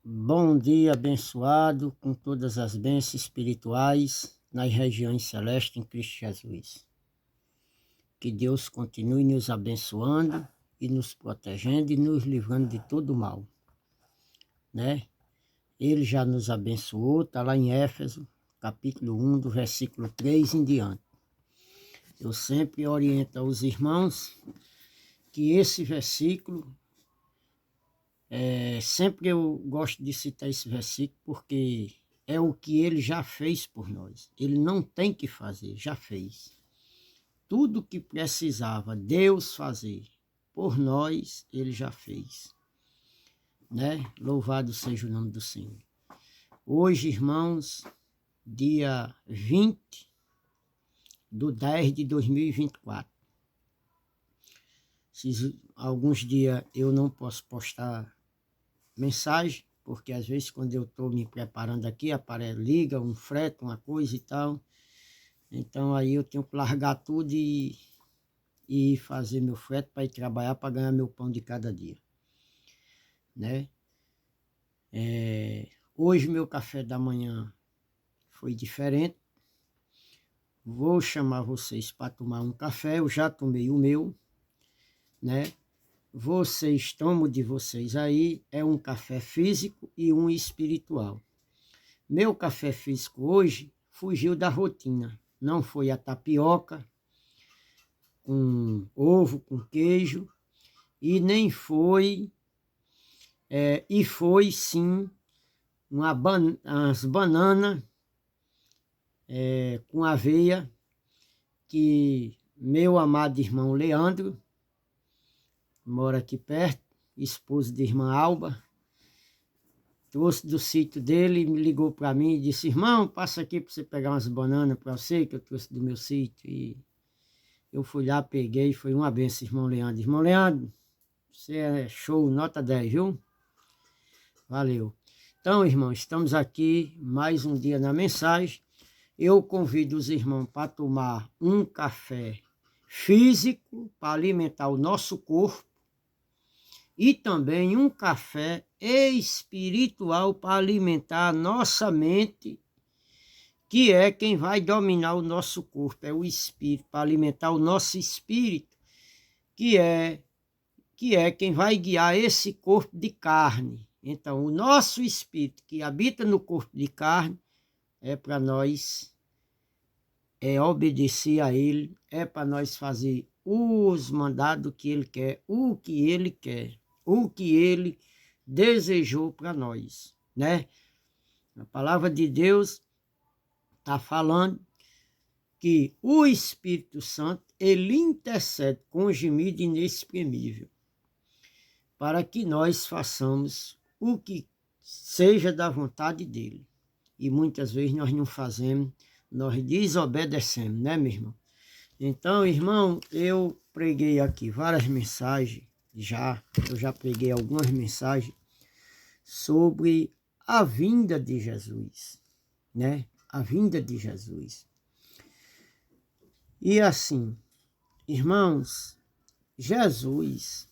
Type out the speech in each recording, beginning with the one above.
Bom dia abençoado com todas as bênçãos espirituais nas regiões celestes em Cristo Jesus. Que Deus continue nos abençoando e nos protegendo e nos livrando de todo mal, né? Ele já nos abençoou, está lá em Éfeso, capítulo 1, do versículo 3 em diante. Eu sempre oriento aos irmãos que esse versículo, sempre eu gosto de citar esse versículo porque é o que ele já fez por nós. Ele não tem que fazer, já fez. Tudo que precisava Deus fazer por nós, ele já fez, né? Louvado seja o nome do Senhor. Hoje, irmãos, dia 20/10/2024. Alguns dias eu não posso postar mensagem, porque às vezes quando eu estou me preparando aqui, liga um frete, uma coisa e tal. Então aí eu tenho que largar tudo e fazer meu frete para ir trabalhar para ganhar meu pão de cada dia, né? Hoje meu café da manhã foi diferente. Vou chamar vocês para tomar um café, eu já tomei o meu, né? Vocês tomam de vocês aí, é um café físico e um espiritual. Meu café físico hoje fugiu da rotina. Não foi a tapioca com ovo, com queijo, e nem foi, e foi sim umas bananas com aveia que meu amado irmão Leandro, mora aqui perto, esposo de irmã Alba, trouxe do sítio dele, me ligou para mim e disse: irmão, passa aqui para você pegar umas bananas para você, que eu trouxe do meu sítio. E eu fui lá, peguei, foi uma benção, irmão Leandro. Irmão Leandro, você é show, nota 10, viu? Valeu. Então, irmão, estamos aqui mais um dia na mensagem. Eu convido os irmãos para tomar um café físico para alimentar o nosso corpo e também um café espiritual para alimentar a nossa mente, que é quem vai dominar o nosso corpo, é o espírito, para alimentar o nosso espírito, que é quem vai guiar esse corpo de carne. Então, o nosso espírito que habita no corpo de carne é para nós obedecer a ele, é para nós fazer os mandados que ele quer, o que ele quer, o que ele desejou para nós, né? A palavra de Deus está falando que o Espírito Santo, ele intercede com gemido inexprimível para que nós façamos o que seja da vontade dele. E muitas vezes nós não fazemos, nós desobedecemos, né, meu irmão? Então, irmão, eu preguei aqui várias mensagens, eu já preguei algumas mensagens sobre a vinda de Jesus, né? A vinda de Jesus. E assim, irmãos, Jesus,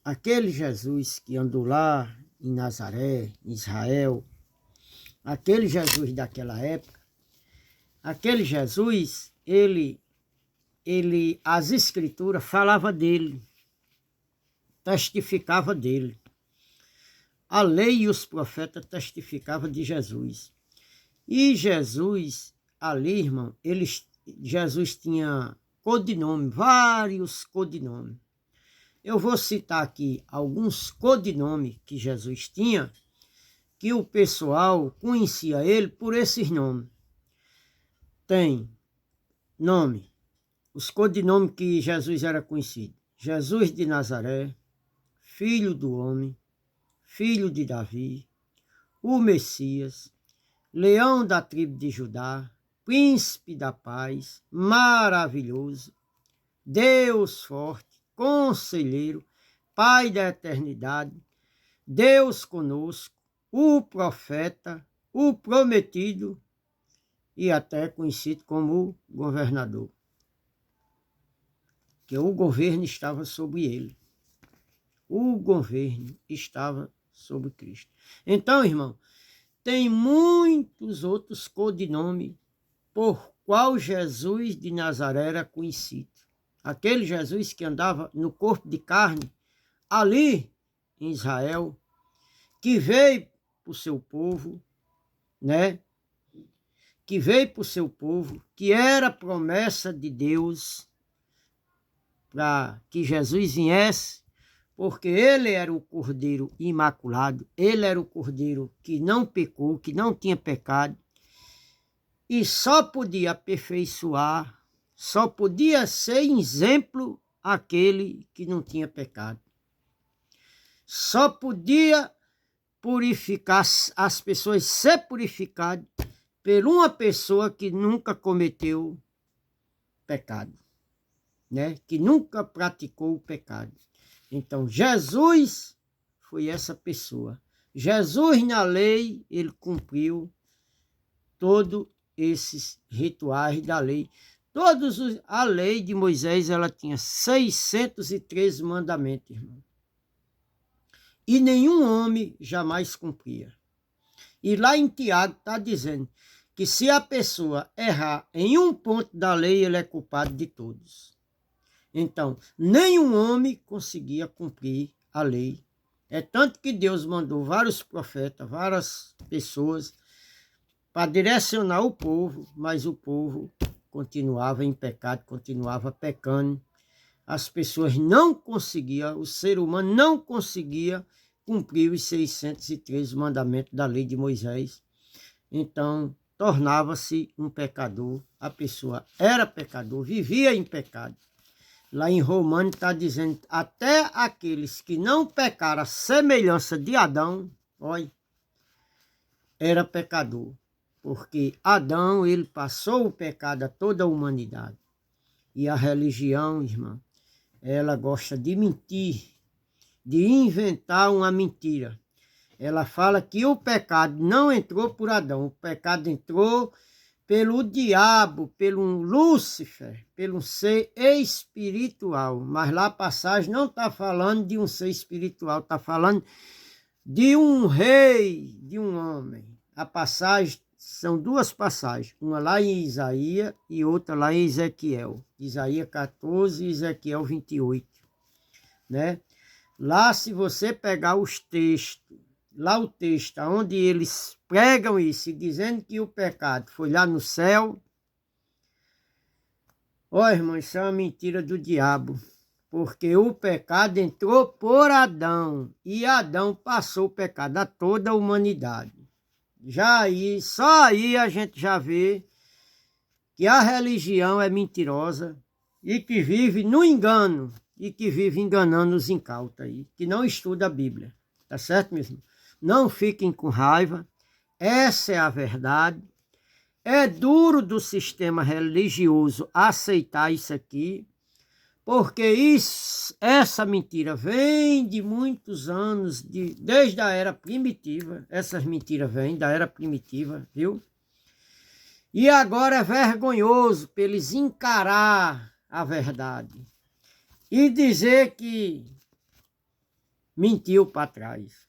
aquele Jesus que andou lá em Nazaré, em Israel, aquele Jesus daquela época, aquele Jesus, as escrituras falavam dele, testificava dele. A lei e os profetas testificavam de Jesus. E Jesus, ali, irmão, Jesus tinha codinome, vários codinomes. Eu vou citar aqui alguns codinomes que Jesus tinha, que o pessoal conhecia ele por esses nomes. Tem nome, os codinomes que Jesus era conhecido: Jesus de Nazaré, Filho do Homem, Filho de Davi, o Messias, Leão da tribo de Judá, Príncipe da paz, Maravilhoso, Deus forte, Conselheiro, Pai da eternidade, Deus conosco, o profeta, o prometido e até conhecido como o governador. Que o governo estava sobre ele. O governo estava sobre Cristo. Então, irmão, tem muitos outros codinomes por qual Jesus de Nazaré era conhecido. Aquele Jesus que andava no corpo de carne, ali em Israel, que veio para o seu povo, né? Que veio para o seu povo, que era promessa de Deus para que Jesus viesse, porque ele era o Cordeiro imaculado, ele era o Cordeiro que não pecou, que não tinha pecado, e só podia aperfeiçoar, só podia ser exemplo aquele que não tinha pecado. Só podia purificar as pessoas, ser purificado por uma pessoa que nunca cometeu pecado, né? Que nunca praticou o pecado. Então, Jesus foi essa pessoa. Jesus, na lei, ele cumpriu todos esses rituais da lei. A lei de Moisés, ela tinha 613 mandamentos, irmão. E nenhum homem jamais cumpria. E lá em Tiago está dizendo que se a pessoa errar em um ponto da lei, ele é culpado de todos. Então, nenhum homem conseguia cumprir a lei. É tanto que Deus mandou vários profetas, várias pessoas para direcionar o povo, mas o povo continuava em pecado, continuava pecando. As pessoas não conseguiam, o ser humano não conseguia cumprir os 613 mandamentos da lei de Moisés. Então, tornava-se um pecador. A pessoa era pecador, vivia em pecado. Lá em Romanos está dizendo, até aqueles que não pecaram a semelhança de Adão, olha, era pecador. Porque Adão, ele passou o pecado a toda a humanidade. E a religião, irmã, ela gosta de mentir, de inventar uma mentira. Ela fala que o pecado não entrou por Adão, o pecado entrou pelo diabo, pelo Lúcifer, pelo ser espiritual. Mas lá a passagem não está falando de um ser espiritual, está falando de um rei, de um homem. A passagem, são duas passagens, uma lá em Isaías e outra lá em Ezequiel. Isaías 14 e Ezequiel 28, né? Lá, se você pegar os textos, lá o texto onde eles pregam isso, dizendo que o pecado foi lá no céu, ó, irmão, isso é uma mentira do diabo, porque o pecado entrou por Adão, e Adão passou o pecado a toda a humanidade. Já aí, só aí a gente já vê que a religião é mentirosa e que vive no engano, e que vive enganando os incautos aí, que não estuda a Bíblia. Tá certo, meus irmãos? Não fiquem com raiva, essa é a verdade. É duro do sistema religioso aceitar isso aqui, porque essa mentira vem de muitos anos, desde a era primitiva. Essas mentiras vêm da era primitiva, viu? E agora é vergonhoso para eles encarar a verdade e dizer que mentiu para trás.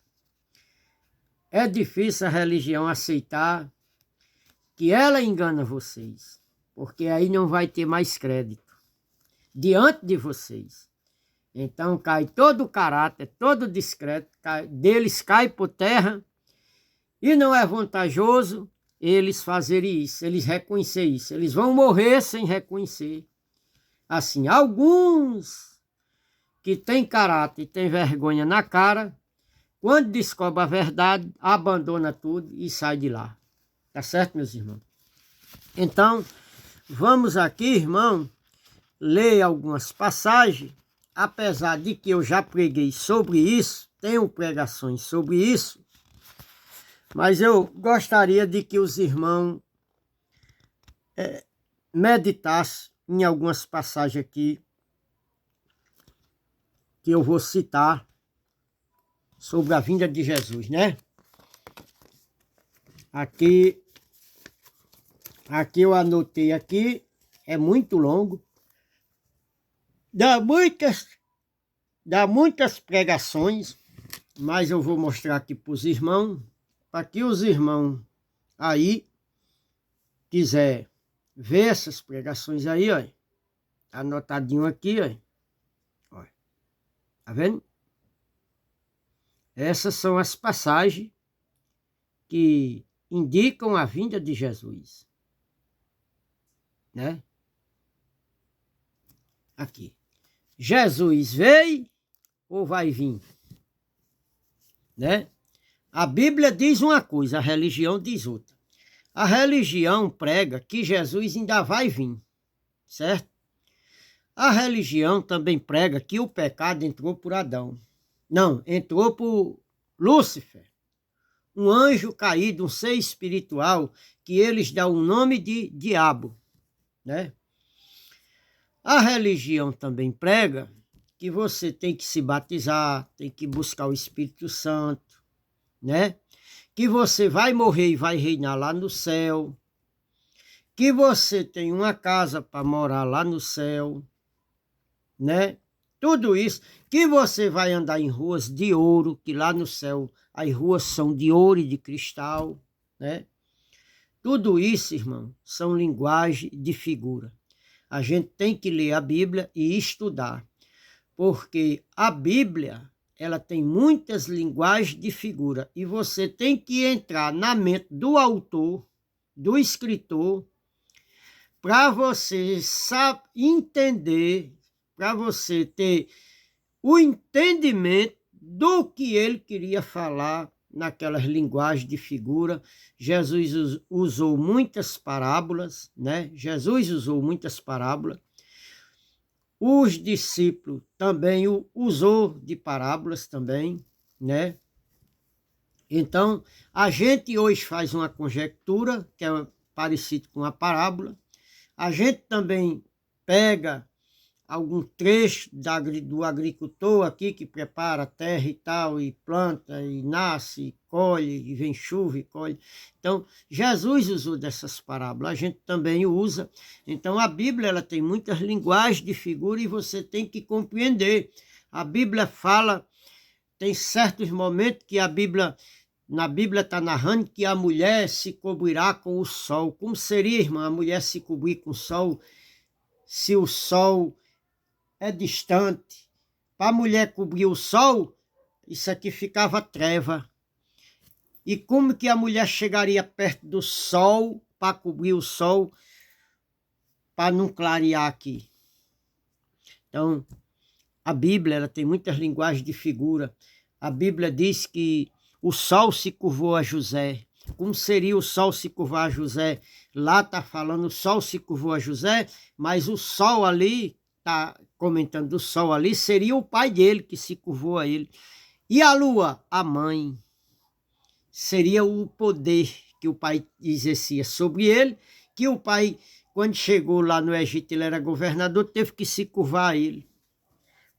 É difícil a religião aceitar que ela engana vocês, porque aí não vai ter mais crédito diante de vocês. Então cai todo o caráter, todo o discreto deles cai por terra, e não é vantajoso eles fazerem isso, eles reconhecerem isso. Eles vão morrer sem reconhecer. Assim, alguns que têm caráter e têm vergonha na cara, quando descobre a verdade, abandona tudo e sai de lá. Tá certo, meus irmãos? Então, vamos aqui, irmão, ler algumas passagens, apesar de que eu já preguei sobre isso, tenho pregações sobre isso, mas eu gostaria de que os irmãos meditassem em algumas passagens aqui, que eu vou citar sobre a vinda de Jesus, né? Aqui eu anotei aqui, é muito longo, dá muitas pregações, mas eu vou mostrar aqui para os irmãos, para que os irmãos aí quiser ver essas pregações aí, ó, anotadinho aqui, ó, tá vendo? Essas são as passagens que indicam a vinda de Jesus, né? Aqui. Jesus veio ou vai vir? Né? A Bíblia diz uma coisa, a religião diz outra. A religião prega que Jesus ainda vai vir, certo? A religião também prega que o pecado entrou por Adão. Não, entrou por Lúcifer, um anjo caído, um ser espiritual, que eles dão o nome de diabo, né? A religião também prega que você tem que se batizar, tem que buscar o Espírito Santo, né? Que você vai morrer e vai reinar lá no céu, que você tem uma casa para morar lá no céu, né? Tudo isso, que você vai andar em ruas de ouro, que lá no céu as ruas são de ouro e de cristal, né? Tudo isso, irmão, são linguagem de figura. A gente tem que ler a Bíblia e estudar, porque a Bíblia, ela tem muitas linguagens de figura e você tem que entrar na mente do autor, do escritor, para você entender, para você ter o entendimento do que ele queria falar naquelas linguagens de figura. Jesus usou muitas parábolas, né? Jesus usou muitas parábolas. Os discípulos também usou de parábolas também, né? Então, a gente hoje faz uma conjectura que é parecido com a parábola. A gente também pega algum trecho do agricultor aqui que prepara a terra e tal, e planta, e nasce, e colhe, e vem chuva e colhe. Então, Jesus usou dessas parábolas, a gente também usa. Então, a Bíblia ela tem muitas linguagens de figura e você tem que compreender. A Bíblia fala, tem certos momentos que na Bíblia está narrando que a mulher se cobrirá com o sol. Como seria, irmã, a mulher se cobrir com o sol, se o sol é distante? Para a mulher cobrir o sol, isso aqui ficava treva. E como que a mulher chegaria perto do sol para cobrir o sol, para não clarear aqui? Então, a Bíblia ela tem muitas linguagens de figura. A Bíblia diz que o sol se curvou a José. Como seria o sol se curvar a José? Lá está falando o sol se curvou a José, mas o sol ali, está comentando do sol ali, seria o pai dele que se curvou a ele. E a lua? A mãe. Seria o poder que o pai exercia sobre ele, que o pai, quando chegou lá no Egito, ele era governador, teve que se curvar a ele,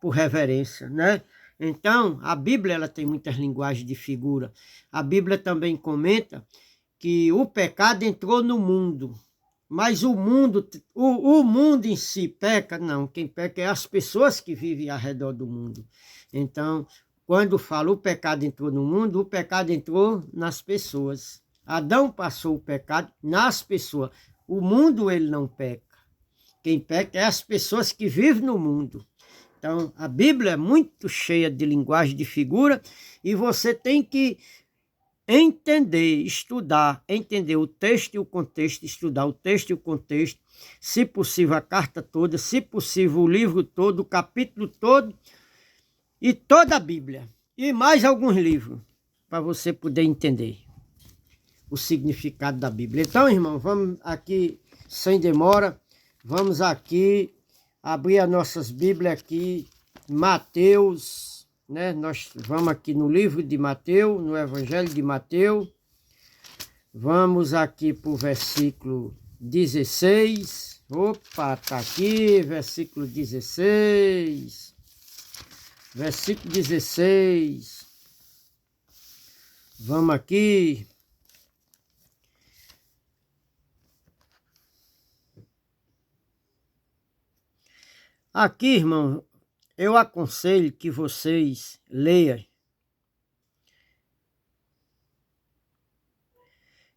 por reverência, né? Então, a Bíblia ela tem muitas linguagens de figura. A Bíblia também comenta que o pecado entrou no mundo, mas o mundo em si peca? Não, quem peca é as pessoas que vivem ao redor do mundo. Então, quando fala o pecado entrou no mundo, o pecado entrou nas pessoas. Adão passou o pecado nas pessoas. O mundo ele não peca. Quem peca é as pessoas que vivem no mundo. Então, a Bíblia é muito cheia de linguagem de figura e você tem que entender, estudar, entender o texto e o contexto, estudar o texto e o contexto, se possível a carta toda, se possível o livro todo, o capítulo todo e toda a Bíblia e mais alguns livros para você poder entender o significado da Bíblia. Então, irmão, vamos aqui, sem demora, vamos aqui abrir as nossas Bíblias aqui, Mateus, né? Nós vamos aqui no livro de Mateus, no Evangelho de Mateus. Vamos aqui para o versículo 16. Opa, está aqui, versículo 16. Versículo 16. Vamos aqui. Aqui, irmão, eu aconselho que vocês leiam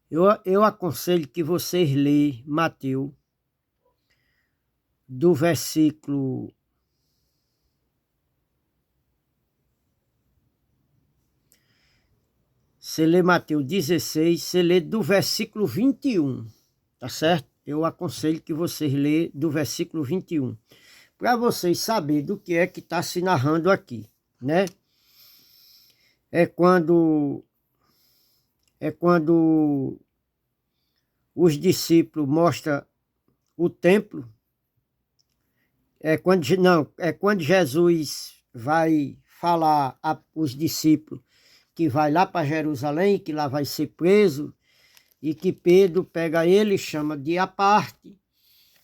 Eu aconselho que vocês leiam Mateus, do versículo... Você lê Mateus 16, você lê do versículo 21, tá certo? Eu aconselho que vocês leiam do versículo 21, para vocês saberem do que é que está se narrando aqui, né? É quando os discípulos mostram o templo, é quando Jesus vai falar aos discípulos que vai lá para Jerusalém, que lá vai ser preso, e que Pedro pega ele e chama de à parte,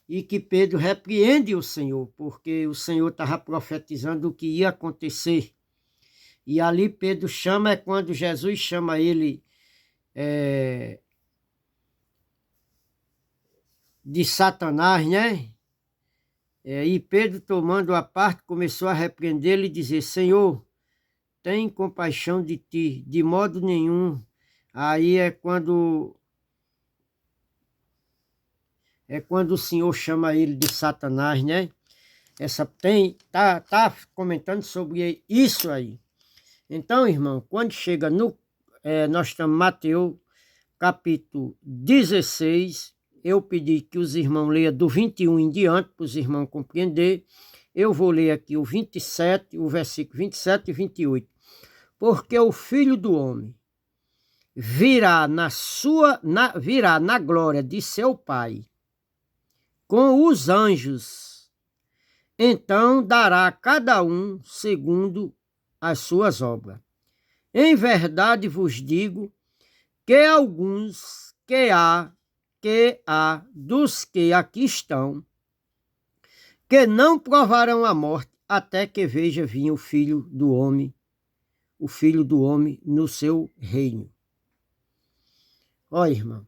e que Pedro repreende o Senhor, porque o Senhor estava profetizando o que ia acontecer. E ali Pedro chama, é quando Jesus chama ele de Satanás, né? E Pedro, tomando a parte, começou a repreendê-lo e dizer: Senhor, tem compaixão de ti, de modo nenhum. Aí é quando o Senhor chama ele de Satanás, né? Tá comentando sobre isso aí. Então, irmão, quando chega nós estamos em Mateus, capítulo 16, eu pedi que os irmãos leiam do 21 em diante, para os irmãos compreender. Eu vou ler aqui o 27, o versículo 27 e 28. Porque o Filho do Homem virá na glória de seu Pai, com os anjos, então dará a cada um segundo as suas obras. Em verdade vos digo que alguns que há dos que aqui estão, que não provarão a morte até que veja vir o Filho do Homem no seu reino. Ó, irmão.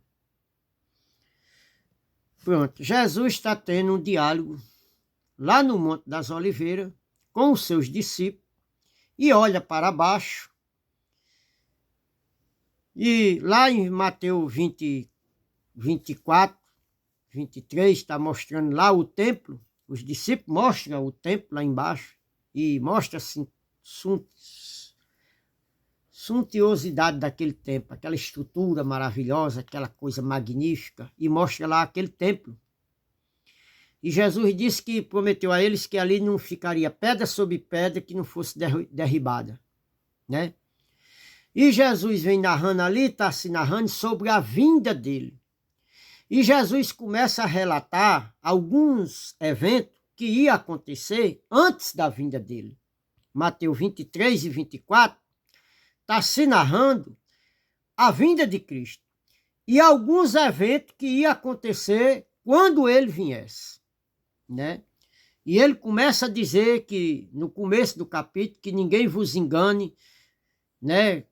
Pronto, Jesus está tendo um diálogo lá no Monte das Oliveiras com os seus discípulos e olha para baixo. E lá em Mateus 20, 24, 23, está mostrando lá o templo. Os discípulos mostram o templo lá embaixo e mostra assim, suntuosidade daquele templo, aquela estrutura maravilhosa, aquela coisa magnífica, e mostra lá aquele templo. E Jesus disse que prometeu a eles que ali não ficaria pedra sobre pedra que não fosse derribada, né? E Jesus vem narrando ali, está se narrando sobre a vinda dele. E Jesus começa a relatar alguns eventos que iam acontecer antes da vinda dele. Mateus 23 e 24 está se narrando a vinda de Cristo e alguns eventos que iam acontecer quando ele viesse, né? E ele começa a dizer que, no começo do capítulo, que ninguém vos engane, né,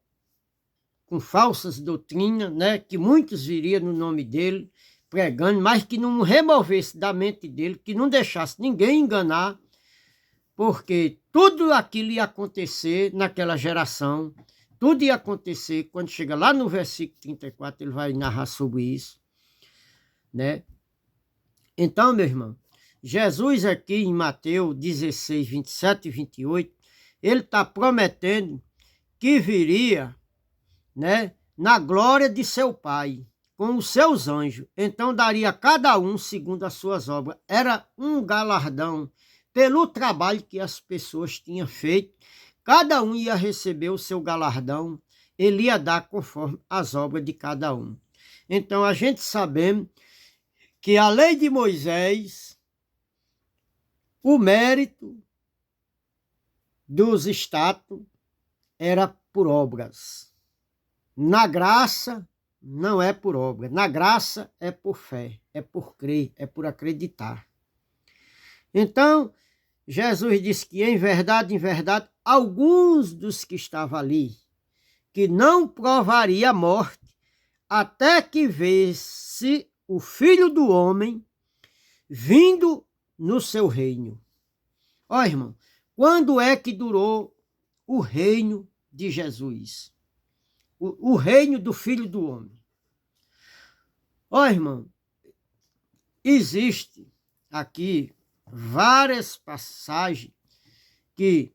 com falsas doutrinas, né, que muitos viriam no nome dele, pregando, mas que não removesse da mente dele, que não deixasse ninguém enganar, porque tudo aquilo ia acontecer naquela geração, tudo ia acontecer. Quando chega lá no versículo 34, ele vai narrar sobre isso, né? Então, meu irmão, Jesus aqui em Mateus 16, 27 e 28, ele está prometendo que viria, né, na glória de seu Pai, com os seus anjos. Então daria a cada um segundo as suas obras. Era um galardão pelo trabalho que as pessoas tinham feito. Cada um ia receber o seu galardão, ele ia dar conforme as obras de cada um. Então a gente sabemos que a lei de Moisés, o mérito dos status era por obras. Na graça não é por obra, na graça é por fé, é por crer, é por acreditar. Então, Jesus disse que em verdade, alguns dos que estavam ali, que não provaria a morte, até que visse o Filho do Homem vindo no seu reino. Ó, irmão, quando é que durou o reino de Jesus? O reino do Filho do Homem. Ó, irmão, existe aqui várias passagens que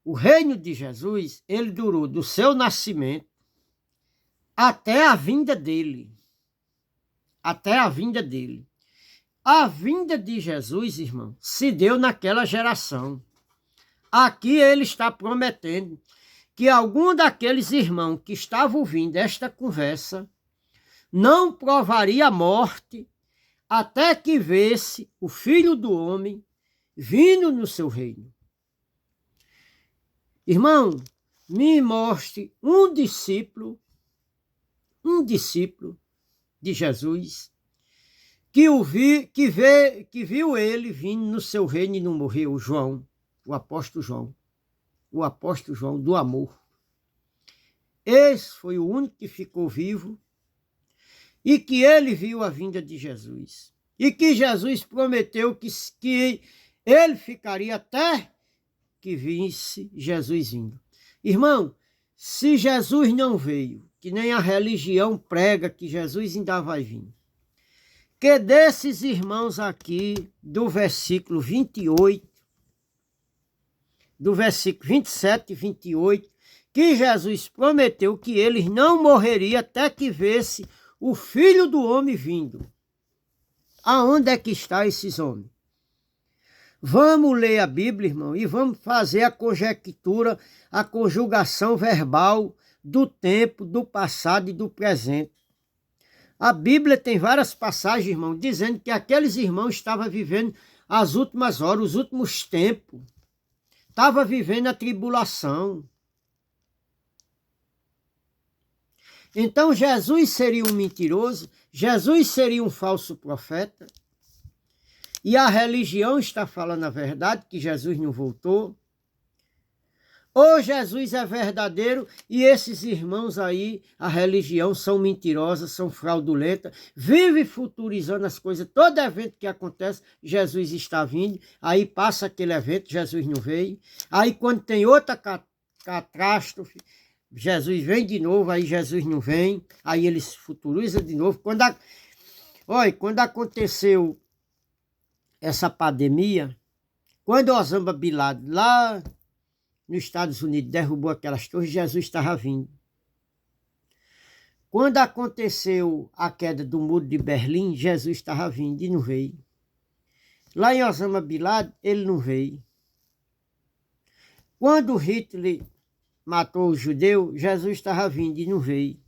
o reino de Jesus, ele durou do seu nascimento até a vinda dele. Até a vinda dele. A vinda de Jesus, irmão, se deu naquela geração. Aqui ele está prometendo que algum daqueles irmãos que estavam ouvindo esta conversa não provaria a morte até que vesse o Filho do Homem vindo no seu reino. Irmão, me mostre um discípulo de Jesus que viu ele vindo no seu reino e não morreu. João, o apóstolo João do amor. Esse foi o único que ficou vivo e que ele viu a vinda de Jesus. E que Jesus prometeu que ele ficaria até que visse Jesus vindo. Irmão, se Jesus não veio, que nem a religião prega que Jesus ainda vai vir, que desses irmãos aqui, do versículo 28, do versículo 27 e 28, que Jesus prometeu que eles não morreriam até que visse o Filho do Homem vindo. Aonde é que estão esses homens? Vamos ler a Bíblia, irmão, e vamos fazer a conjectura, a conjugação verbal do tempo, do passado e do presente. A Bíblia tem várias passagens, irmão, dizendo que aqueles irmãos estavam vivendo as últimas horas, os últimos tempos. Estavam vivendo a tribulação. Então Jesus seria um mentiroso, Jesus seria um falso profeta. E a religião está falando a verdade, que Jesus não voltou. Ou Jesus é verdadeiro e esses irmãos aí, a religião, são mentirosas, são fraudulentas, vive futurizando as coisas. Todo evento que acontece, Jesus está vindo, aí passa aquele evento, Jesus não veio. Aí quando tem outra catástrofe, Jesus vem de novo, aí Jesus não vem, aí eles futurizam de novo. Quando aconteceu essa pandemia, quando Osama Bin Laden, lá nos Estados Unidos, derrubou aquelas torres, Jesus estava vindo. Quando aconteceu a queda do muro de Berlim, Jesus estava vindo e não veio. Lá em Osama Bin Laden, ele não veio. Quando Hitler matou os judeus, Jesus estava vindo e não veio.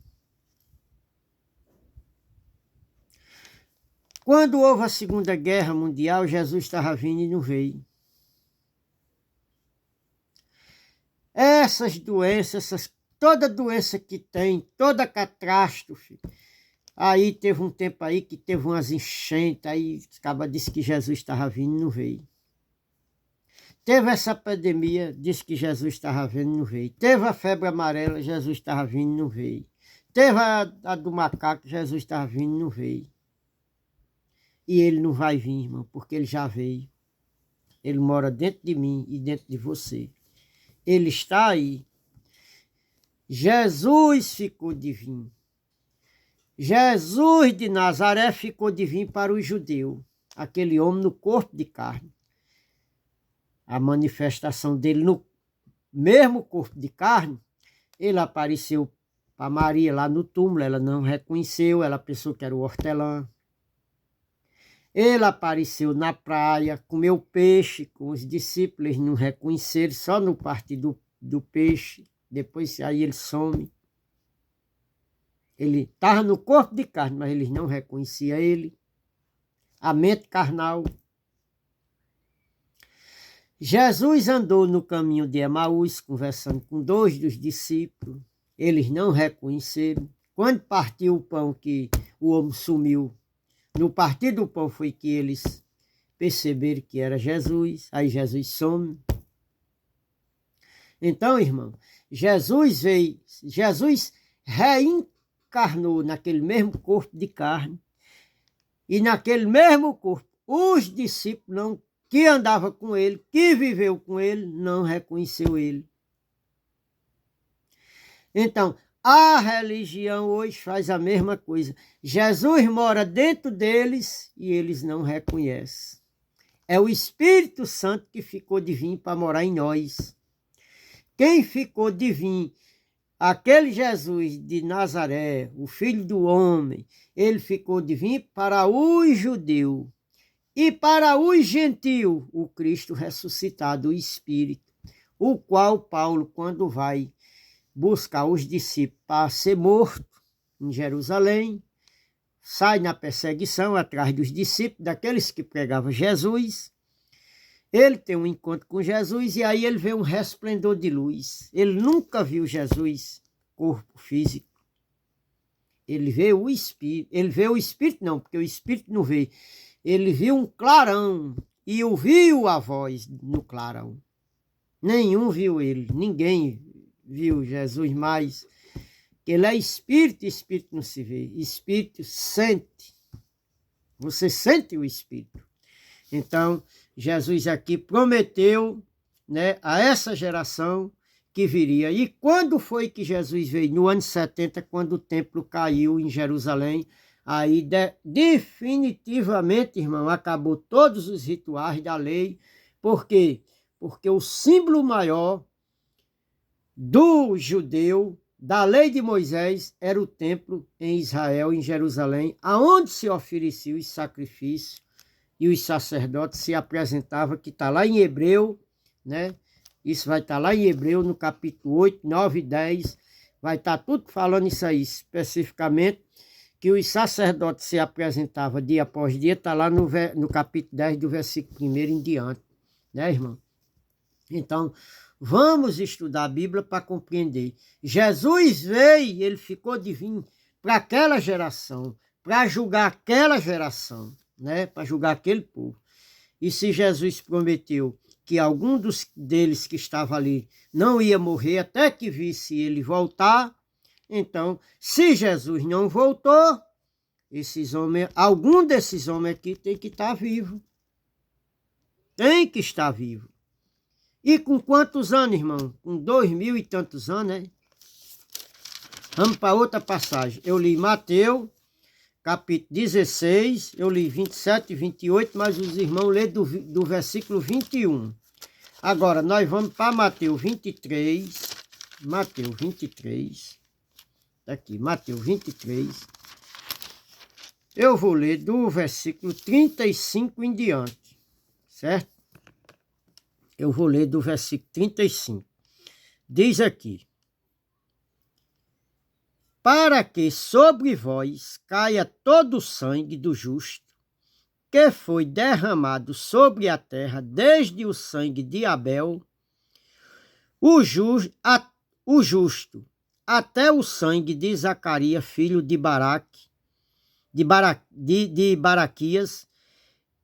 Quando houve a Segunda Guerra Mundial, Jesus estava vindo e não veio. Essas doenças, toda doença que tem, toda catástrofe, aí teve um tempo aí que teve umas enchentes, aí acaba disse que Jesus estava vindo e não veio. Teve essa pandemia, disse que Jesus estava vindo e não veio. Teve a febre amarela, Jesus estava vindo e não veio. Teve a do macaco, Jesus estava vindo e não veio. E ele não vai vir, irmão, porque ele já veio. Ele mora dentro de mim e dentro de você. Ele está aí. Jesus ficou de vir. Jesus de Nazaré ficou de vir para os judeus. Aquele homem no corpo de carne. A manifestação dele no mesmo corpo de carne, ele apareceu para Maria lá no túmulo, ela não reconheceu, ela pensou que era o hortelã. Ele apareceu na praia, comeu peixe com os discípulos, eles não reconheceram, só no partir do peixe, depois aí ele some. Ele estava no corpo de carne, mas eles não reconheciam ele. A mente carnal. Jesus andou no caminho de Emaús, conversando com 2 dos discípulos. Eles não reconheceram. Quando partiu o pão que o homem sumiu, no partir do pão foi que eles perceberam que era Jesus. Aí Jesus some. Então, irmão, Jesus reencarnou naquele mesmo corpo de carne. E naquele mesmo corpo, os discípulos que andavam com ele, que viveu com ele, não reconheceu ele. Então, A religião hoje faz a mesma coisa. Jesus mora dentro deles e eles não reconhecem. É o Espírito Santo que ficou de vir para morar em nós. Quem ficou de vir, aquele Jesus de Nazaré, o Filho do Homem, ele ficou de vir para os judeus e para os gentios, o Cristo ressuscitado, o Espírito, o qual Paulo, quando vai buscar os discípulos para ser morto em Jerusalém, sai na perseguição atrás dos discípulos, daqueles que pregavam Jesus. Ele tem um encontro com Jesus e aí ele vê um resplendor de luz. Ele nunca viu Jesus, corpo físico. Ele vê o Espírito. Ele vê o Espírito não, porque o Espírito não vê. Ele viu um clarão e ouviu a voz no clarão. Nenhum viu ele, ninguém viu Jesus mais. Ele é Espírito, Espírito não se vê. Espírito sente. Você sente o Espírito. Então, Jesus aqui prometeu, né, a essa geração que viria. E quando foi que Jesus veio? No ano 70, quando o templo caiu em Jerusalém. Aí definitivamente, irmão, acabou todos os rituais da lei. Por quê? Porque o símbolo maior do judeu, da lei de Moisés, era o templo em Israel, em Jerusalém, aonde se oferecia os sacrifícios e os sacerdotes se apresentavam, que está lá em Hebreu, né? Isso vai estar lá em Hebreu, no capítulo 8, 9 e 10, vai estar tudo falando isso aí, especificamente, que os sacerdotes se apresentavam dia após dia, está lá no capítulo 10, do versículo 1 em diante, né, irmão? Então, vamos estudar a Bíblia para compreender. Jesus veio, ele ficou de vir para aquela geração, para julgar aquela geração, né? Para julgar aquele povo. E se Jesus prometeu que algum deles que estava ali não ia morrer até que visse ele voltar, então, se Jesus não voltou, algum desses homens aqui tem que estar vivo. Tem que estar vivo. E com quantos anos, irmão? Com 2000 e tantos anos, né? Vamos para outra passagem. Eu li Mateus, capítulo 16, eu li 27 e 28, mas os irmãos lê do versículo 21. Agora, nós vamos para Mateus 23. Mateus 23. Está aqui, Mateus 23. Eu vou ler do versículo 35 em diante, certo? Eu vou ler do versículo 35. Diz aqui: para que sobre vós caia todo o sangue do justo, que foi derramado sobre a terra, desde o sangue de Abel, o justo, até o sangue de Zacarias, filho de Baraquias,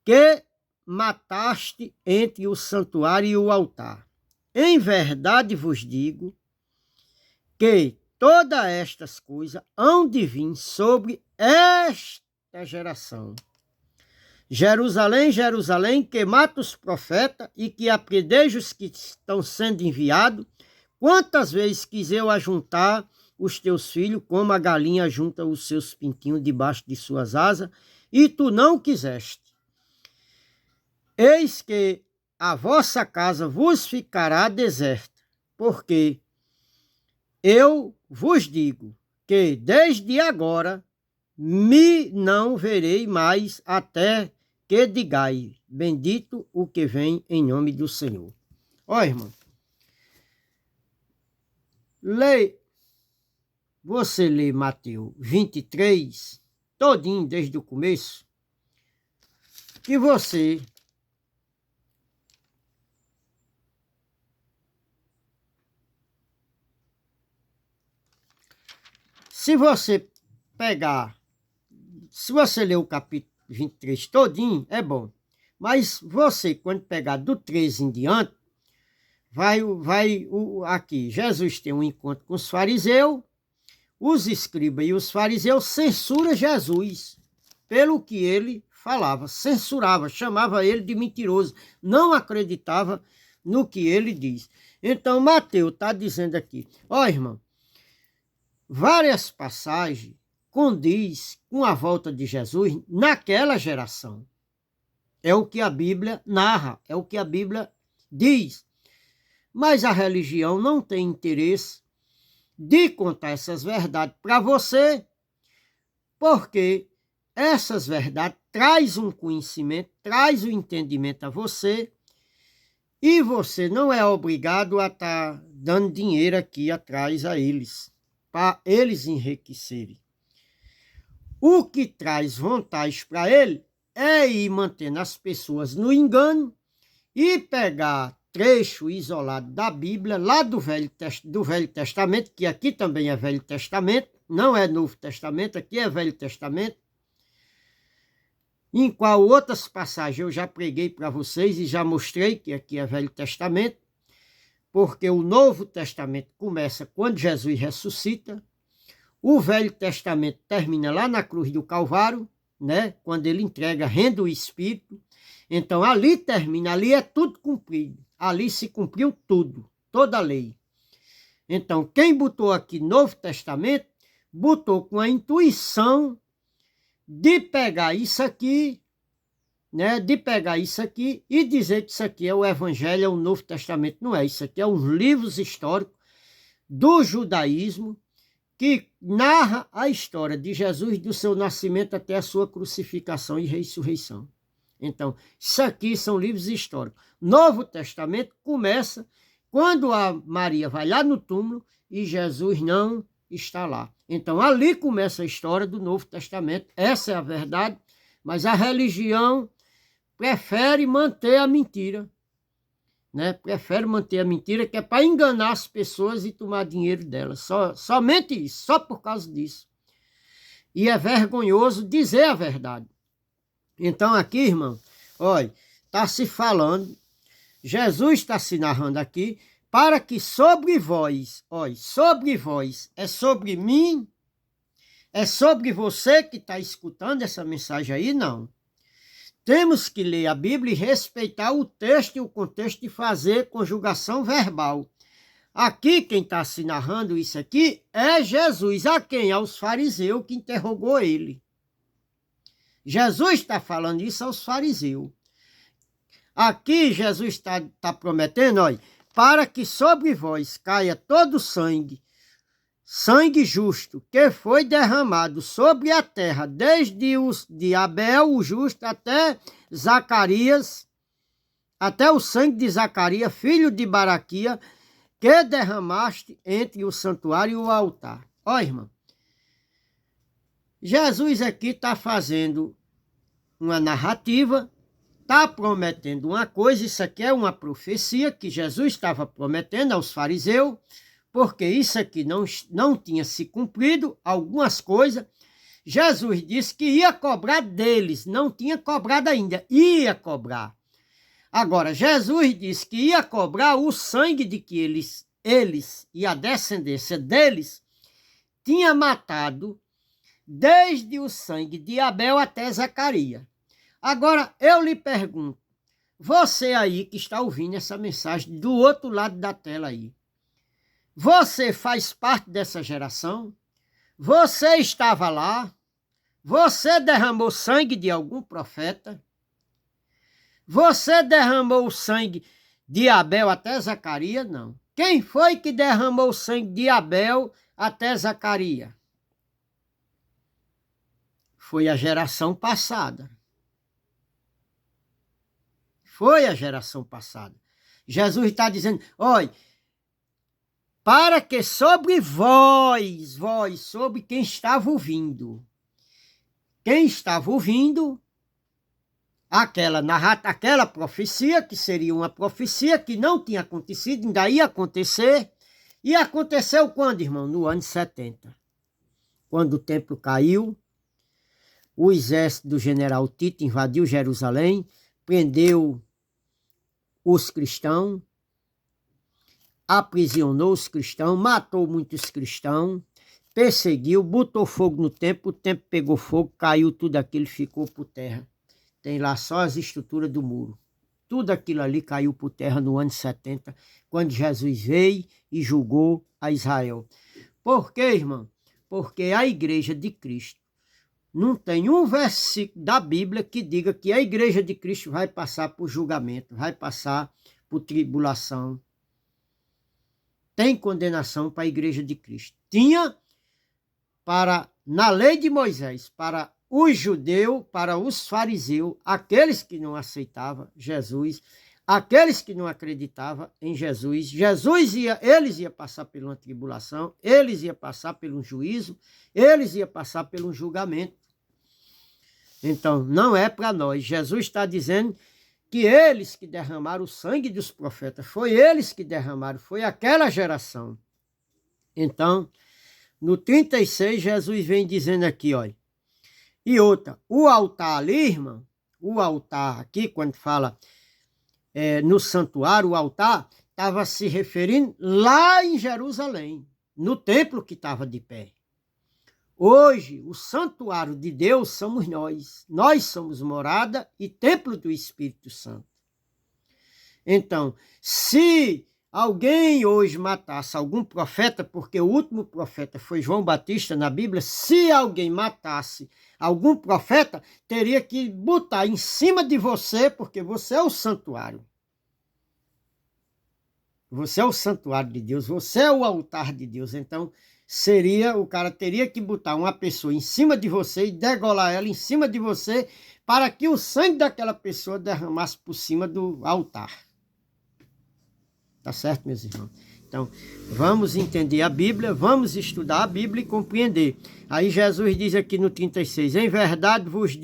que mataste entre o santuário e o altar. Em verdade vos digo que todas estas coisas hão de vir sobre esta geração. Jerusalém, Jerusalém, que mata os profetas e que apredeja os que estão sendo enviados, quantas vezes quis eu ajuntar os teus filhos, como a galinha junta os seus pintinhos debaixo de suas asas, e tu não quiseste. Eis que a vossa casa vos ficará deserta, porque eu vos digo que desde agora me não verei mais até que digai, bendito o que vem em nome do Senhor. Ó, irmão, você lê Mateus 23, todinho desde o começo, que você se você ler o capítulo 23 todinho, é bom. Mas você, quando pegar do 13 em diante, aqui, Jesus tem um encontro com os fariseus, os escribas e os fariseus censuram Jesus pelo que ele falava, censurava, chamava ele de mentiroso, não acreditava no que ele diz. Então, Mateus está dizendo aqui, ó, irmão, várias passagens condiz com a volta de Jesus naquela geração. É o que a Bíblia narra, é o que a Bíblia diz. Mas a religião não tem interesse de contar essas verdades para você, porque essas verdades traz um conhecimento, traz um entendimento a você, e você não é obrigado a estar dando dinheiro aqui atrás a eles, para eles enriquecerem. O que traz vantagem para ele é ir mantendo as pessoas no engano e pegar trecho isolado da Bíblia, lá do Velho Testamento, que aqui também é Velho Testamento, não é Novo Testamento, aqui é Velho Testamento, em qual outras passagens eu já preguei para vocês e já mostrei que aqui é Velho Testamento, porque o Novo Testamento começa quando Jesus ressuscita, o Velho Testamento termina lá na cruz do Calvário, né? Quando ele entrega, rende o Espírito. Então ali termina, ali é tudo cumprido. Ali se cumpriu tudo, toda a lei. Então quem botou aqui Novo Testamento, botou com a intuição de pegar isso aqui, né? De pegar isso aqui e dizer que isso aqui é o Evangelho, é o Novo Testamento. Não é, isso aqui é uns livros históricos do judaísmo, que narra a história de Jesus, do seu nascimento até a sua crucificação e ressurreição. Então, isso aqui são livros históricos. Novo Testamento começa quando a Maria vai lá no túmulo e Jesus não está lá. Então, ali começa a história do Novo Testamento. Essa é a verdade, mas a religião prefere manter a mentira. Né? Prefere manter a mentira, que é para enganar as pessoas e tomar dinheiro delas. Somente isso, só por causa disso. E é vergonhoso dizer a verdade. Então aqui, irmão, olha, está se falando, Jesus está se narrando aqui, para que sobre vós, olha, sobre vós, é sobre mim, é sobre você que está escutando essa mensagem aí, não. Temos que ler a Bíblia e respeitar o texto e o contexto de fazer conjugação verbal. Aqui, quem está se narrando isso aqui é Jesus. A quem? Aos fariseus que interrogou ele. Jesus está falando isso aos fariseus. Aqui Jesus está prometendo, olha, para que sobre vós caia todo sangue, sangue justo, que foi derramado sobre a terra, desde de Abel, o justo, até Zacarias, até o sangue de Zacarias, filho de Baraquia, que derramaste entre o santuário e o altar. Ó, irmão, Jesus aqui está fazendo uma narrativa, está prometendo uma coisa, isso aqui é uma profecia que Jesus estava prometendo aos fariseus, porque isso aqui não tinha se cumprido, algumas coisas. Jesus disse que ia cobrar deles, não tinha cobrado ainda, ia cobrar. Agora, Jesus disse que ia cobrar o sangue de que eles e a descendência deles tinha matado desde o sangue de Abel até Zacarias. Agora, eu lhe pergunto, você aí que está ouvindo essa mensagem do outro lado da tela aí, você faz parte dessa geração? Você estava lá? Você derramou sangue de algum profeta? Você derramou o sangue de Abel até Zacarias? Não. Quem foi que derramou o sangue de Abel até Zacarias? Foi a geração passada. Foi a geração passada. Jesus está dizendo, olha, para que sobre vós, sobre quem estava ouvindo, aquela profecia, que seria uma profecia que não tinha acontecido, ainda ia acontecer, e aconteceu quando, irmão? No ano 70. Quando o templo caiu, o exército do general Tito invadiu Jerusalém, prendeu os cristãos, aprisionou os cristãos, matou muitos cristãos, perseguiu, botou fogo no templo, o templo pegou fogo, caiu tudo aquilo, ficou por terra. Tem lá só as estruturas do muro. Tudo aquilo ali caiu por terra no ano 70, quando Jesus veio e julgou a Israel. Por quê, irmão? porque a igreja de Cristo não tem um versículo da Bíblia que diga que a igreja de Cristo vai passar por julgamento, vai passar por tribulação. Tem condenação para a igreja de Cristo. Tinha na lei de Moisés, para os judeus, para os fariseus, aqueles que não aceitavam Jesus, aqueles que não acreditavam em Jesus. Eles iam passar por uma tribulação, eles iam passar por um juízo, eles iam passar por um julgamento. Então, não é para nós. Jesus está dizendo que eles que derramaram o sangue dos profetas, foi eles que derramaram, foi aquela geração. Então, no 36, Jesus vem dizendo aqui, olha, e outra, o altar ali, irmão, o altar aqui, quando fala no santuário, o altar, estava se referindo lá em Jerusalém, no templo que estava de pé. Hoje, o santuário de Deus somos nós. Nós somos morada e templo do Espírito Santo. Então, se alguém hoje matasse algum profeta, porque o último profeta foi João Batista na Bíblia, se alguém matasse algum profeta, teria que botar em cima de você, porque você é o santuário. Você é o santuário de Deus, você é o altar de Deus. Então, o cara teria que botar uma pessoa em cima de você e degolar ela em cima de você para que o sangue daquela pessoa derramasse por cima do altar. Tá certo, meus irmãos? Então, vamos entender a Bíblia, vamos estudar a Bíblia e compreender. Aí Jesus diz aqui no 36, em verdade vos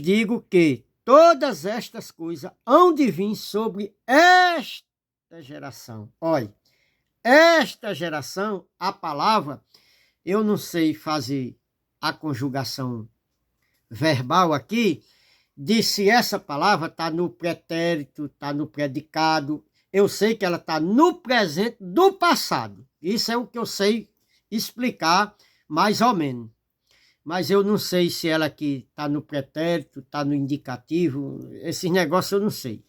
digo que todas estas coisas hão de vir sobre esta geração. Olha, esta geração, a palavra, eu não sei fazer a conjugação verbal aqui, de se essa palavra está no pretérito, está no predicado. Eu sei que ela está no presente do passado. Isso é o que eu sei explicar mais ou menos. Mas eu não sei se ela aqui está no pretérito, está no indicativo. Esses negócios eu não sei.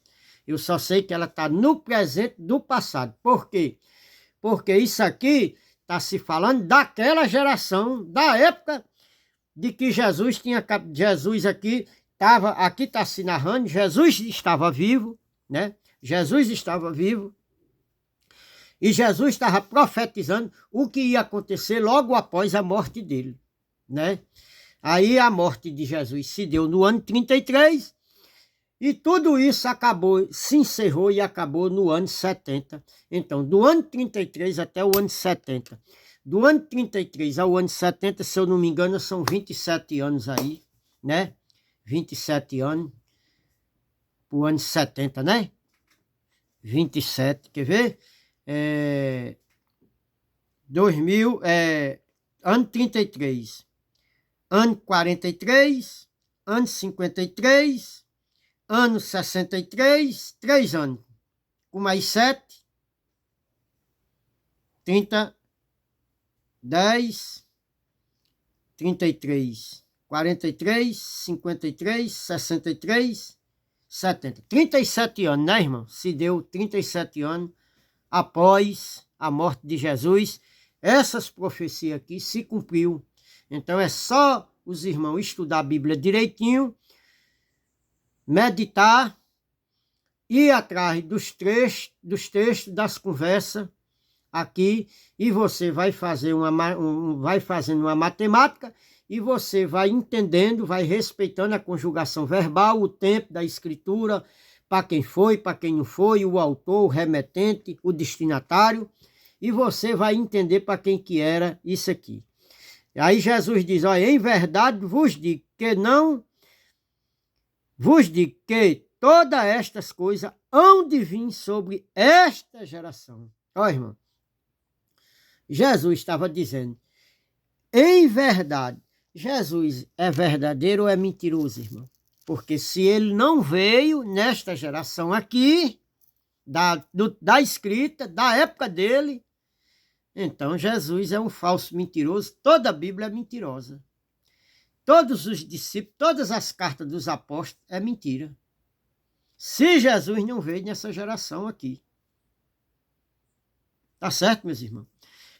Eu só sei que ela está no presente do passado. Por quê? Porque isso aqui está se falando daquela geração, da época de que Jesus aqui está se narrando, Jesus estava vivo, né? Jesus estava vivo e Jesus estava profetizando o que ia acontecer logo após a morte dele, né? Aí a morte de Jesus se deu no ano 33 e tudo isso se encerrou e acabou no ano 70. Então, do ano 33 até o ano 70. Do ano 33 ao ano 70, se eu não me engano, são 27 anos aí, né? 27 anos pro ano 70, né? 27, quer ver? Ano 33, ano 43, ano 53, ano 63, 3 anos, com mais 7, 30, 10, 33, 43, 53, 63, 70. 37 anos, né, irmão? Se deu 37 anos após a morte de Jesus. Essas profecias aqui se cumpriu. Então é só os irmãos estudar a Bíblia direitinho, meditar, ir atrás dos textos, das conversas aqui, e você vai fazer vai fazendo uma matemática e você vai entendendo, vai respeitando a conjugação verbal, o tempo da escritura, para quem foi, para quem não foi, o autor, o remetente, o destinatário, e você vai entender para quem que era isso aqui. Aí Jesus diz, olha, em verdade vos digo que todas estas coisas hão de vir sobre esta geração. Olha, irmão, Jesus estava dizendo, em verdade, Jesus é verdadeiro ou é mentiroso, irmão? Porque se ele não veio nesta geração aqui, da escrita, da época dele, então Jesus é um falso mentiroso, toda a Bíblia é mentirosa. Todos os discípulos, todas as cartas dos apóstolos é mentira. Se Jesus não veio nessa geração aqui. Tá certo, meus irmãos?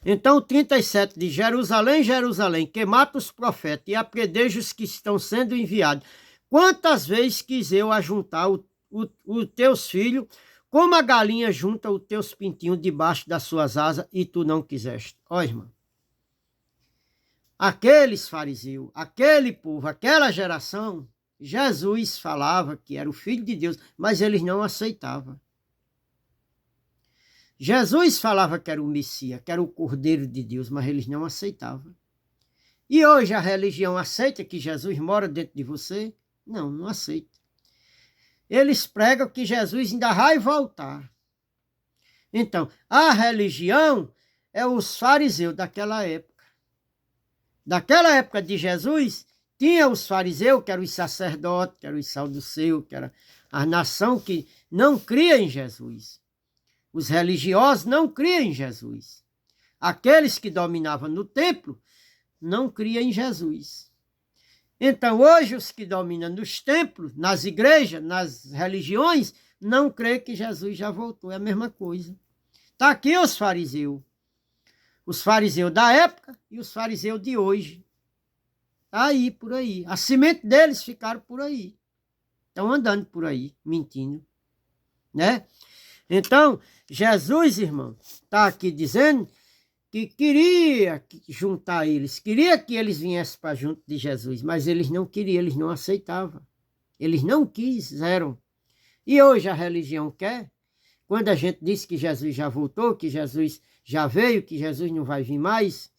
Então, 37 de Jerusalém, Jerusalém, que mata os profetas e apredeja os que estão sendo enviados. Quantas vezes quis eu ajuntar os teus filhos, como a galinha junta os teus pintinhos debaixo das suas asas, e tu não quiseste. Ó, irmão. Aqueles fariseus, aquele povo, aquela geração, Jesus falava que era o Filho de Deus, mas eles não aceitavam. Jesus falava que era o Messias, que era o Cordeiro de Deus, mas eles não aceitavam. E hoje a religião aceita que Jesus mora dentro de você? Não, não aceita. Eles pregam que Jesus ainda vai voltar. Então, a religião é os fariseus daquela época. Daquela época de Jesus, tinha os fariseus, que eram os sacerdotes, que eram os saduceus, que era a nação que não cria em Jesus. Os religiosos não criam em Jesus. Aqueles que dominavam no templo não criam em Jesus. Então, hoje, os que dominam nos templos, nas igrejas, nas religiões, não creem que Jesus já voltou. É a mesma coisa. Está aqui os fariseus. Os fariseus da época e os fariseus de hoje. Está aí, por aí. A semente deles ficaram por aí. Estão andando por aí, mentindo. Né? Então, Jesus, irmão, está aqui dizendo que queria juntar eles, queria que eles viessem para junto de Jesus, mas eles não queriam, eles não aceitavam. Eles não quiseram. E hoje a religião quer. Quando a gente diz que Jesus já voltou, que Jesus já veio, que Jesus não vai vir mais,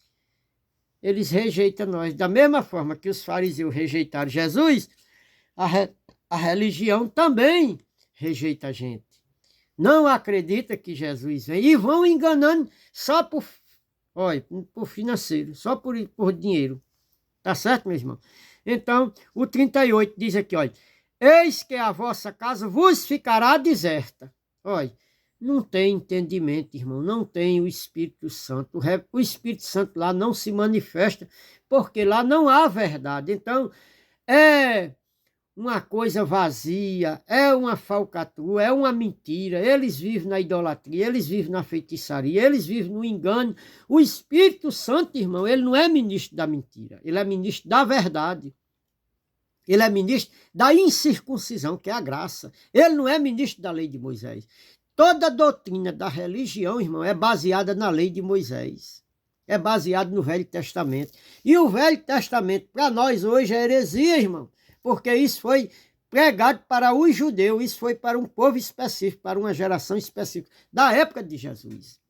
eles rejeitam nós. Da mesma forma que os fariseus rejeitaram Jesus, a religião também rejeita a gente. Não acredita que Jesus vem e vão enganando só por financeiro, só por dinheiro. Tá certo, meu irmão? Então, o 38 diz aqui, olha, eis que a vossa casa vos ficará deserta. Olha, não tem entendimento, irmão, não tem o Espírito Santo. O Espírito Santo lá não se manifesta, porque lá não há verdade. Então, é uma coisa vazia, é uma falcatrua, é uma mentira. Eles vivem na idolatria, eles vivem na feitiçaria, eles vivem no engano. O Espírito Santo, irmão, ele não é ministro da mentira, ele é ministro da verdade. Ele é ministro da incircuncisão, que é a graça. Ele não é ministro da lei de Moisés. Toda a doutrina da religião, irmão, é baseada na lei de Moisés. É baseado no Velho Testamento. E o Velho Testamento, para nós hoje, é heresia, irmão. Porque isso foi pregado para os judeus, isso foi para um povo específico, para uma geração específica, da época de Jesus.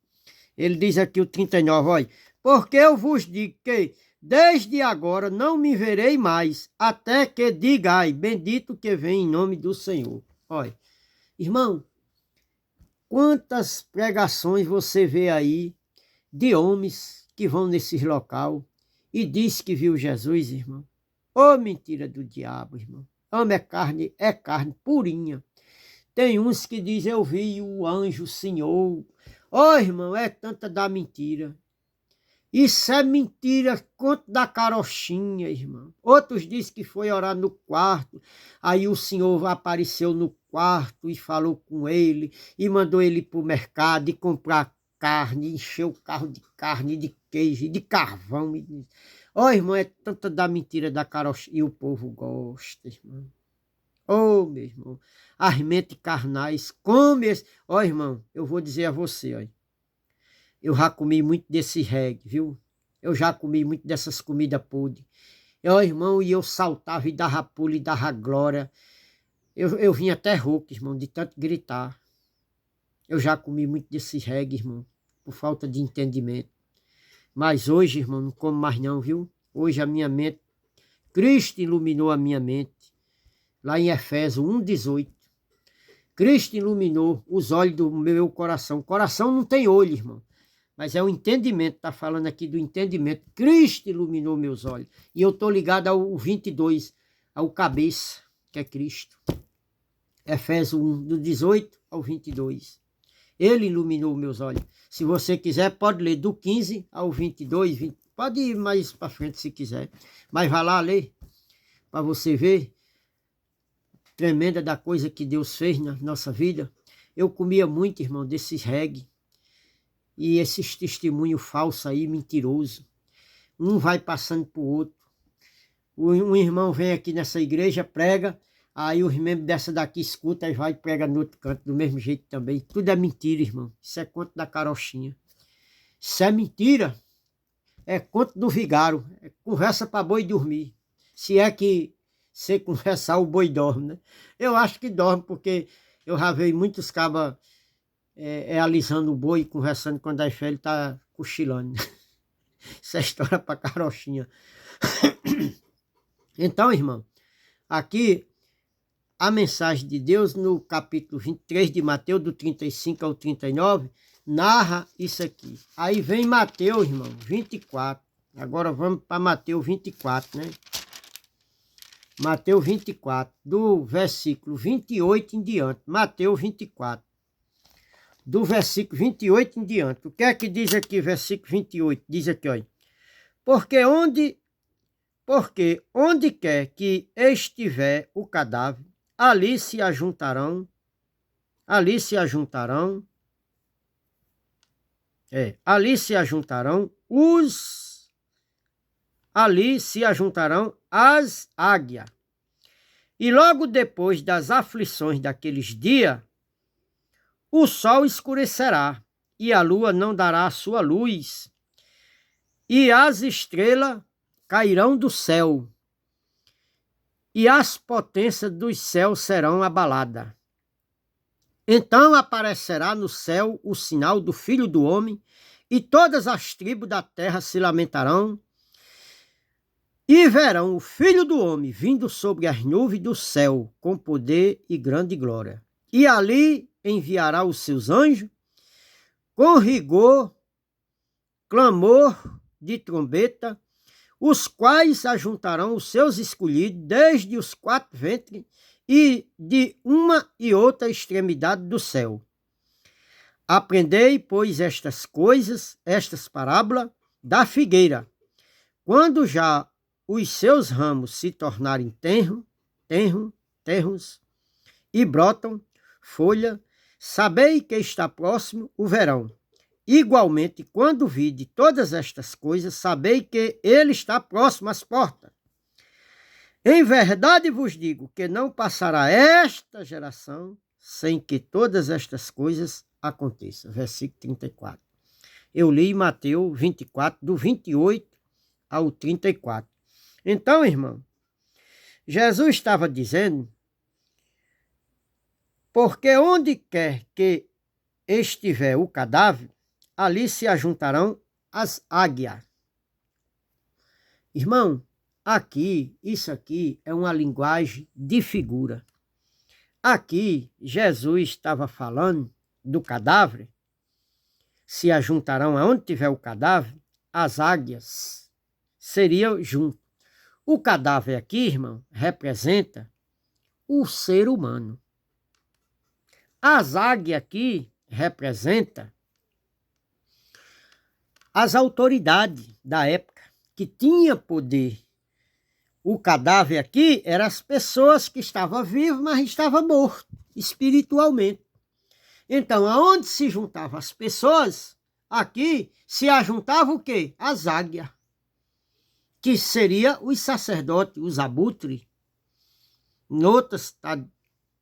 Ele diz aqui o 39, olha, porque eu vos digo que desde agora não me verei mais, até que digai, bendito que vem em nome do Senhor. Olha, irmão, quantas pregações você vê aí de homens que vão nesses local e diz que viu Jesus, irmão? Ô, mentira do diabo, irmão. Homem é carne purinha. Tem uns que dizem, eu vi o anjo Senhor. Ô, irmão, é tanta da mentira. Isso é mentira, conto da carochinha, irmão. Outros dizem que foi orar no quarto, aí o Senhor apareceu no quarto e falou com ele, e mandou ele para o mercado e comprar carne, encheu o carro de carne, de queijo, de carvão. Ó, irmão, é tanta da mentira da carochinha, e o povo gosta, irmão. Ô, meu irmão, as mentes carnais, come esse... Ó, irmão, eu vou dizer a você, ó. Eu já comi muito desse reggae, viu? Eu já comi muito dessas comidas podres. Ó, irmão, e eu saltava e dava pulo e dava glória. Eu vinha até rouco, irmão, de tanto gritar. Eu já comi muito desse reggae, irmão, por falta de entendimento. Mas hoje, irmão, não como mais não, viu? Hoje a minha mente, Cristo iluminou a minha mente. Lá em Efésios 1,18. Cristo iluminou os olhos do meu coração. Coração não tem olho, irmão. Mas é o entendimento, está falando aqui do entendimento. Cristo iluminou meus olhos. E eu estou ligado ao 22, ao cabeça, que é Cristo. Efésios 1, do 18 ao 22. Ele iluminou meus olhos. Se você quiser, pode ler do 15 ao 22, 20. Pode ir mais para frente se quiser. Mas vá lá ler, para você ver. Tremenda da coisa que Deus fez na nossa vida. Eu comia muito, irmão, desses reggae. e esses testemunhos falsos aí, mentiroso. Um vai passando para o outro. Um irmão vem aqui nessa igreja, prega, aí os membros dessa daqui escutam e vai e prega no outro canto, do mesmo jeito também. Tudo é mentira, irmão. Isso é conto da carochinha. Isso é mentira. É conto do vigário. É conversa para boi dormir. Se é que você conversar, o boi dorme, né? Eu acho que dorme, porque eu já vi muitos cabas alisando o boi, conversando quando a ele está cochilando. Isso é história para carochinha. Então, irmão, aqui a mensagem de Deus no capítulo 23 de Mateus, do 35 ao 39, narra isso aqui. Aí vem Mateus, irmão, 24. Agora vamos para Mateus 24, né? Mateus 24, do versículo 28 em diante. Mateus 24, do versículo 28 em diante. O que é que diz aqui, versículo 28? Diz aqui, olha. Porque onde quer que estiver o cadáver, ali se ajuntarão as águias. E logo depois das aflições daqueles dias, o sol escurecerá, e a lua não dará a sua luz, e as estrelas cairão do céu, e as potências dos céus serão abaladas. Então aparecerá no céu o sinal do Filho do Homem, e todas as tribos da terra se lamentarão, e verão o Filho do Homem vindo sobre as nuvens do céu, com poder e grande glória. E ali enviará os seus anjos, com rigor, clamor de trombeta, os quais ajuntarão os seus escolhidos desde os quatro ventres e de uma e outra extremidade do céu. Aprendei, pois, estas coisas, estas parábolas da figueira. Quando já os seus ramos se tornarem tenros e brotam folha, sabei que está próximo o verão. Igualmente, quando vide todas estas coisas, sabei que ele está próximo às portas. Em verdade vos digo que não passará esta geração sem que todas estas coisas aconteçam. Versículo 34. Eu li Mateus 24, do 28 ao 34. Então, irmão, Jesus estava dizendo, porque onde quer que estiver o cadáver, ali se ajuntarão as águias. Irmão, isso aqui é uma linguagem de figura. Aqui, Jesus estava falando do cadáver, se ajuntarão aonde tiver o cadáver, as águias seriam junto. O cadáver aqui, irmão, representa o ser humano. As águias aqui representam as autoridades da época que tinha poder. O cadáver aqui eram as pessoas que estavam vivas, mas estavam mortas espiritualmente. Então, aonde se juntavam as pessoas, aqui se ajuntavam o quê? As águias, que seria os sacerdotes, os abutres.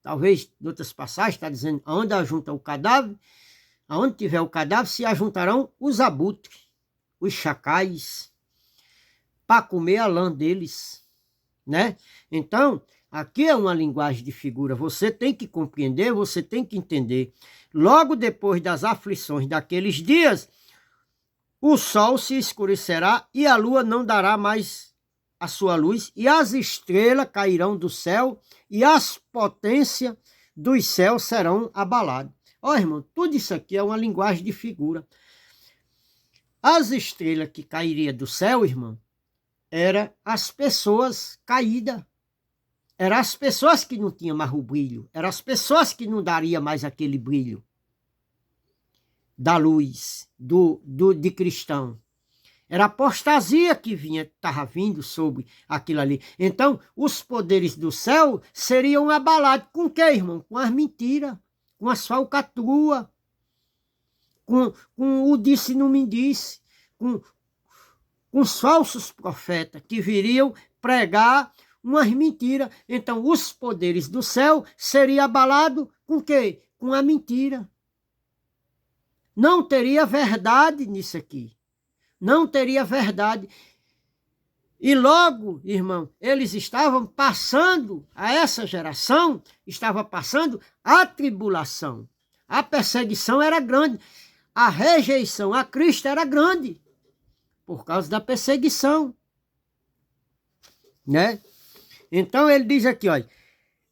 Talvez em outras passagens está dizendo, aonde ajunta o cadáver, aonde tiver o cadáver, se ajuntarão os abutres, os chacais, para comer a lã deles, né? Então, aqui é uma linguagem de figura, você tem que compreender, você tem que entender. Logo depois das aflições daqueles dias, o sol se escurecerá e a lua não dará mais a sua luz, e as estrelas cairão do céu, e as potências dos céus serão abaladas. Ó, irmão, tudo isso aqui é uma linguagem de figura. As estrelas que cairiam do céu, irmão, eram as pessoas caídas. Eram as pessoas que não tinham mais o brilho. Eram as pessoas que não dariam mais aquele brilho da luz, de cristão. Era a apostasia que estava vindo sobre aquilo ali. Então, os poderes do céu seriam abalados com o quê, irmão? Com as mentiras, com as falcatruas, com o disse não me disse, com os falsos profetas que viriam pregar umas mentiras. Então, os poderes do céu seriam abalados com o quê? Com a mentira. Não teria verdade nisso aqui. Não teria verdade. E logo, irmão, eles estavam passando, a essa geração, estava passando a tribulação. A perseguição era grande. A rejeição a Cristo era grande. Por causa da perseguição. Né? Então ele diz aqui, olha.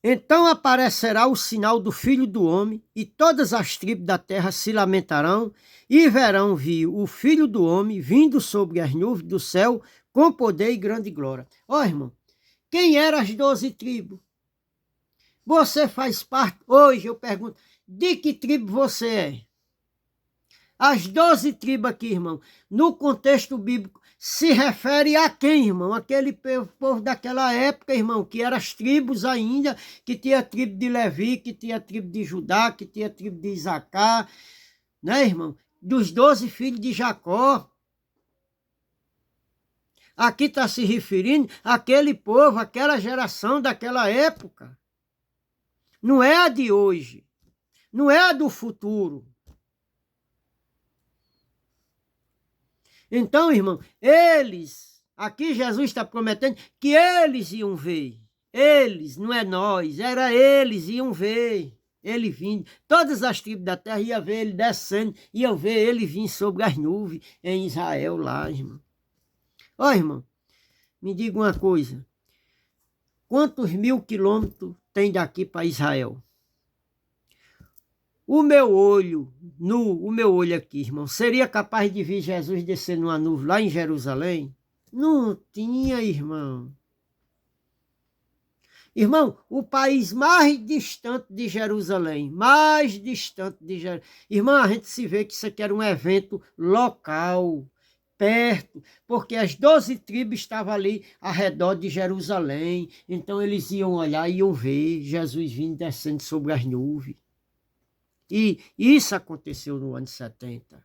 Então aparecerá o sinal do Filho do Homem, e todas as tribos da terra se lamentarão, e verão vir o Filho do Homem vindo sobre as nuvens do céu, com poder e grande glória. Ó, irmão, quem eram as 12 tribos? Você faz parte, hoje eu pergunto, de que tribo você é? As 12 tribos aqui, irmão, no contexto bíblico, se refere a quem, irmão? Aquele povo daquela época, irmão, que eram as tribos ainda, que tinha a tribo de Levi, que tinha a tribo de Judá, que tinha a tribo de Isacar, né, irmão? Dos 12 filhos de Jacó. Aqui está se referindo àquele povo, àquela geração daquela época. Não é a de hoje. Não é a do futuro. Então, irmão, eles, aqui Jesus está prometendo que eles iam ver. Eles, não é nós, era eles iam ver. Ele vindo, todas as tribos da terra iam ver ele descendo, iam ver ele vir sobre as nuvens em Israel lá, irmão. Ó, irmão, me diga uma coisa. Quantos 1000 quilômetros tem daqui para Israel? O meu olho aqui, irmão, seria capaz de ver Jesus descer numa nuvem lá em Jerusalém? Não tinha, irmão. Irmão, o país mais distante de Jerusalém, Irmão, a gente se vê que isso aqui era um evento local, perto, porque as 12 tribos estavam ali ao redor de Jerusalém. Então eles iam olhar e iam ver Jesus vindo descendo sobre as nuvens. E isso aconteceu no ano 70.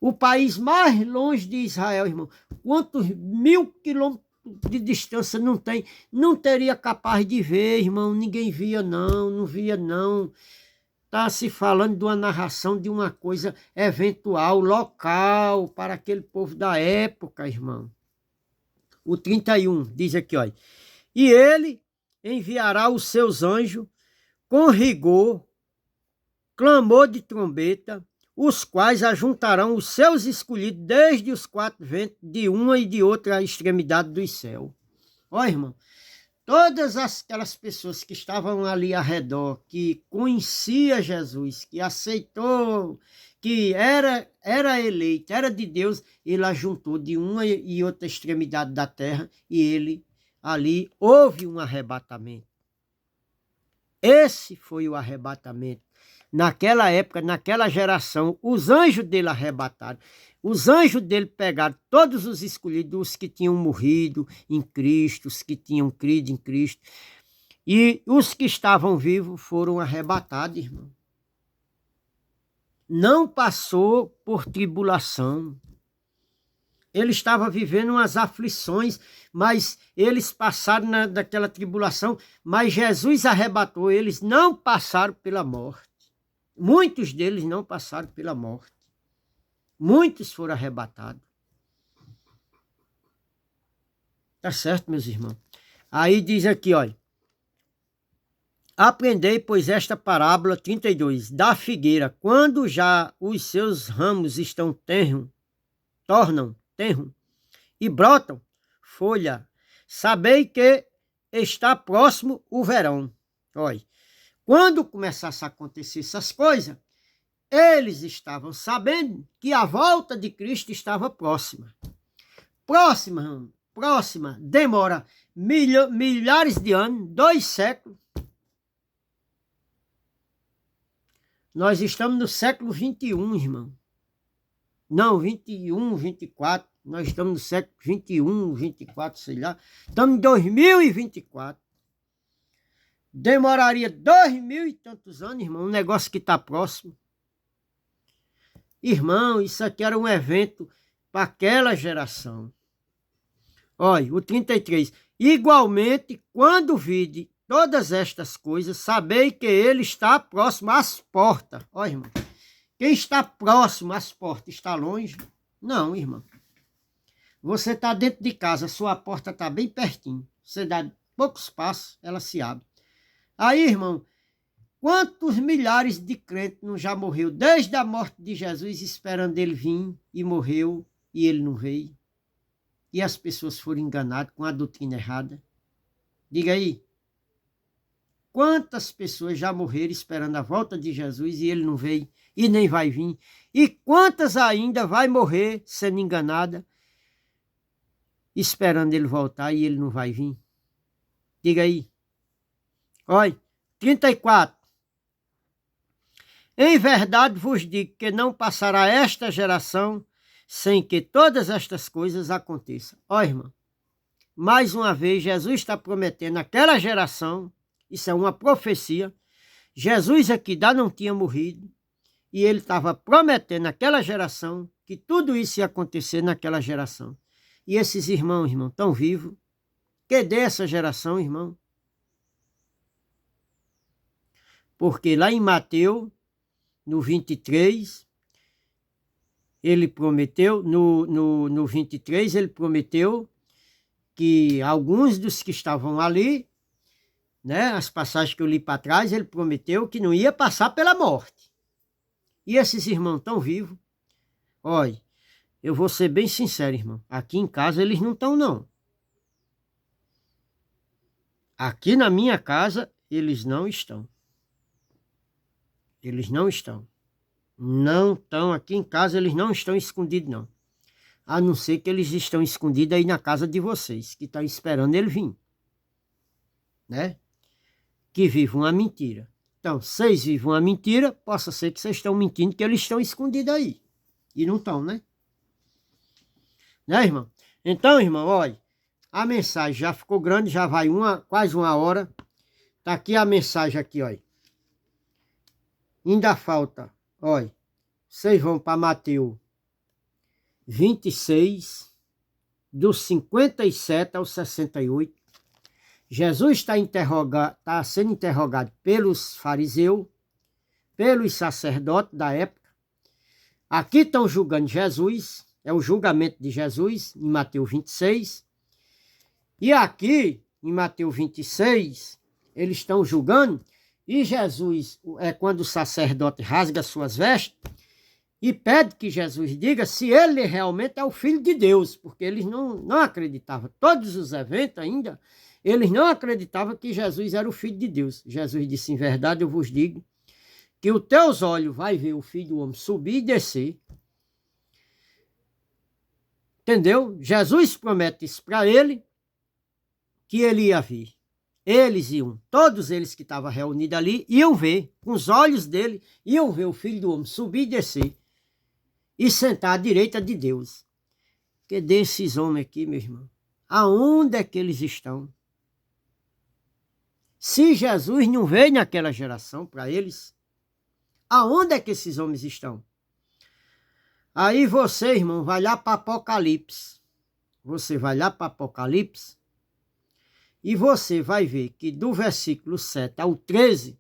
O país mais longe de Israel, irmão, quantos 1000 quilômetros de distância não tem, não teria capaz de ver, irmão, ninguém via não via não. Está se falando de uma narração de uma coisa eventual, local, para aquele povo da época, irmão. O 31 diz aqui, olha, e ele enviará os seus anjos com rigor, clamor de trombeta, os quais ajuntarão os seus escolhidos desde os 4 ventos, de uma e de outra extremidade do céu. Ó, irmão, todas aquelas pessoas que estavam ali ao redor, que conhecia Jesus, que aceitou, que era eleito, era de Deus, ele ajuntou de uma e outra extremidade da terra, e ele ali houve um arrebatamento. Esse foi o arrebatamento. Naquela época, naquela geração, os anjos dele arrebataram. Os anjos dele pegaram todos os escolhidos, os que tinham morrido em Cristo, os que tinham crido em Cristo. E os que estavam vivos foram arrebatados, irmão. Não passou por tribulação. Ele estava vivendo umas aflições, mas eles passaram daquela tribulação, mas Jesus arrebatou, eles não passaram pela morte. Muitos deles não passaram pela morte. Muitos foram arrebatados. Tá certo, meus irmãos? Aí diz aqui, olha. Aprendei, pois, esta parábola 32, da figueira, quando já os seus ramos estão tornam tenro e brotam folha, sabei que está próximo o verão. Olha, quando começasse a acontecer essas coisas, eles estavam sabendo que a volta de Cristo estava próxima. Próxima, demora milhares de anos, 2 séculos. Nós estamos no século 21, irmão. Não, 21, 24. Nós estamos no século 21, 24, sei lá. Estamos em 2024. Demoraria 2000 e tantos anos, irmão. Um negócio que está próximo. Irmão, isso aqui era um evento para aquela geração. Olha, o 33. Igualmente, quando vide todas estas coisas, sabei que ele está próximo às portas. Olha, irmão, quem está próximo às portas está longe? Não, irmão. Você está dentro de casa, sua porta está bem pertinho. Você dá poucos passos, ela se abre. Aí, irmão, quantos milhares de crentes não já morreu desde a morte de Jesus, esperando ele vir, e morreu, e ele não veio? E as pessoas foram enganadas com a doutrina errada? Diga aí. Quantas pessoas já morreram esperando a volta de Jesus e ele não veio e nem vai vir? E quantas ainda vai morrer sendo enganada, esperando ele voltar e ele não vai vir? Diga aí. Olha, 34. Em verdade vos digo que não passará esta geração sem que todas estas coisas aconteçam. Olha, irmão, mais uma vez Jesus está prometendo àquela geração, isso é uma profecia, Jesus aqui ainda não tinha morrido, e ele estava prometendo àquela geração que tudo isso ia acontecer naquela geração. E esses irmãos, estão vivos. Que dessa geração, irmão? Porque lá em Mateus, no 23, ele prometeu, no 23, ele prometeu que alguns dos que estavam ali, né, as passagens que eu li para trás, ele prometeu que não ia passar pela morte. E esses irmãos estão vivos. Olha, eu vou ser bem sincero, irmão. Aqui em casa eles não estão, não. Aqui na minha casa eles não estão. Eles não estão. Não estão aqui em casa, eles não estão escondidos, não. A não ser que eles estão escondidos aí na casa de vocês, que estão esperando ele vir. Né? Que vivem uma mentira. Então, vocês vivem uma mentira, possa ser que vocês estão mentindo que eles estão escondidos aí. E não estão, né? Né, irmão? Então, irmão, olha, a mensagem já ficou grande, já vai quase uma hora. Tá aqui a mensagem aqui, olha. Ainda falta, olha, vocês vão para Mateus 26, dos 57 ao 68. Jesus está sendo interrogado pelos fariseus, pelos sacerdotes da época. Aqui estão julgando Jesus, é o julgamento de Jesus, em Mateus 26. E aqui, em Mateus 26, eles estão julgando, e Jesus, é quando o sacerdote rasga suas vestes, e pede que Jesus diga se ele realmente é o Filho de Deus, porque eles não acreditavam. Todos os eventos ainda, eles não acreditavam que Jesus era o Filho de Deus. Jesus disse, em verdade eu vos digo, que os teus olhos vai ver o Filho do Homem subir e descer. Entendeu? Jesus promete isso para ele, que ele ia vir. Eles iam, todos eles que estavam reunidos ali, iam ver, com os olhos dele, iam ver o Filho do Homem subir e descer, e sentar à direita de Deus. Que desses homens aqui, meu irmão, aonde é que eles estão? Se Jesus não veio naquela geração para eles, aonde é que esses homens estão? Aí você, irmão, vai lá para Apocalipse. Você vai lá para Apocalipse e você vai ver que do versículo 7 ao 13,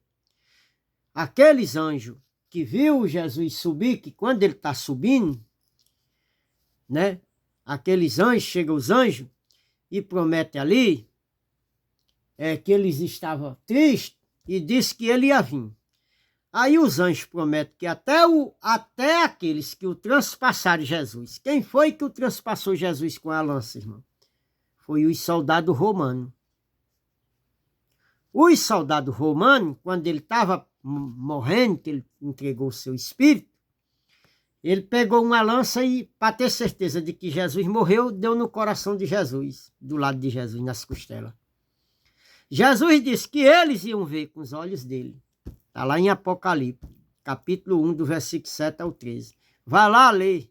aqueles anjos que viu Jesus subir, que quando ele está subindo, né? Aqueles anjos, chegam os anjos e prometem ali que eles estavam tristes e disse que ele ia vir. Aí os anjos prometem que até aqueles que o transpassaram Jesus. Quem foi que o transpassou Jesus com a lança, irmão? Foi os soldados romanos. Os soldados romanos, quando ele estava morrendo, que ele entregou o seu espírito, ele pegou uma lança e, para ter certeza de que Jesus morreu, deu no coração de Jesus, do lado de Jesus, nas costelas. Jesus disse que eles iam ver com os olhos dele. Está lá em Apocalipse, capítulo 1, do versículo 7 ao 13. Vá lá ler.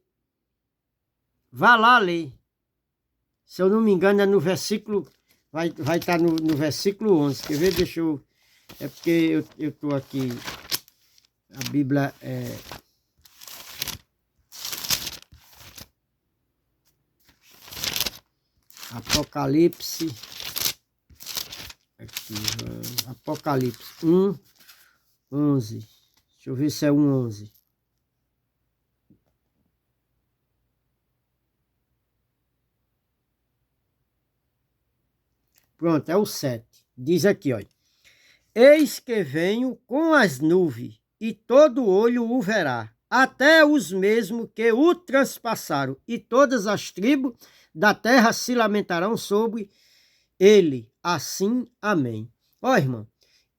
Vá lá ler. Se eu não me engano, é no versículo... Vai estar no versículo 11. Quer ver? Deixa eu... É porque eu estou aqui... A Bíblia é... Apocalipse. Aqui, Apocalipse 1, 11. Deixa eu ver se é 1, 11. Pronto, é o 7. Diz aqui, olha. Eis que venho com as nuvens, e todo olho o verá, até os mesmos que o transpassaram, e todas as tribos da terra se lamentarão sobre ele. Assim, amém. Ó, irmão,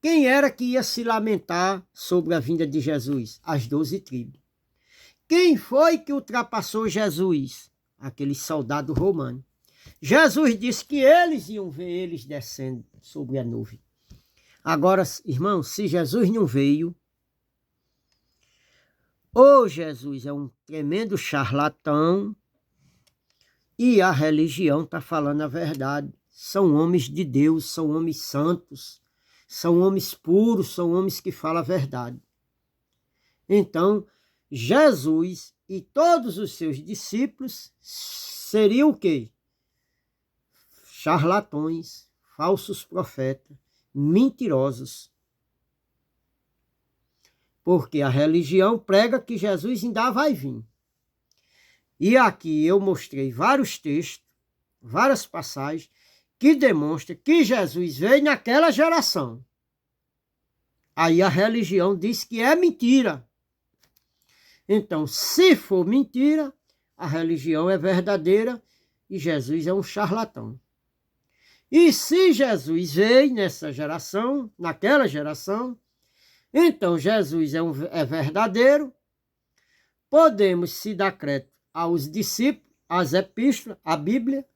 quem era que ia se lamentar sobre a vinda de Jesus? As 12 tribos. Quem foi que ultrapassou Jesus? Aqueles soldados romanos. Jesus disse que eles iam ver eles descendo sobre a nuvem. Agora, irmão, se Jesus não veio, ou Jesus é um tremendo charlatão e a religião está falando a verdade. São homens de Deus, são homens santos, são homens puros, são homens que falam a verdade. Então, Jesus e todos os seus discípulos seriam o quê? Charlatões, falsos profetas, mentirosos. Porque a religião prega que Jesus ainda vai vir. E aqui eu mostrei vários textos, várias passagens, que demonstram que Jesus veio naquela geração. Aí a religião diz que é mentira. Então, se for mentira, a religião é verdadeira e Jesus é um charlatão. E se Jesus veio nessa geração, naquela geração, então Jesus é verdadeiro, podemos se dar crédito aos discípulos, às epístolas, à Bíblia,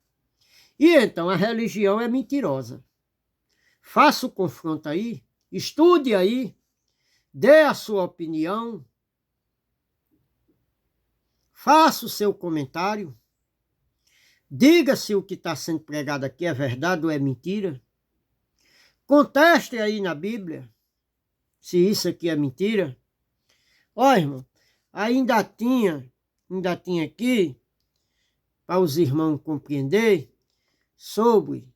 e então a religião é mentirosa. Faça o confronto aí, estude aí, dê a sua opinião, faça o seu comentário, diga se o que está sendo pregado aqui é verdade ou é mentira. Conteste aí na Bíblia se isso aqui é mentira. Ó, irmão, ainda tinha aqui, para os irmãos compreender, sobre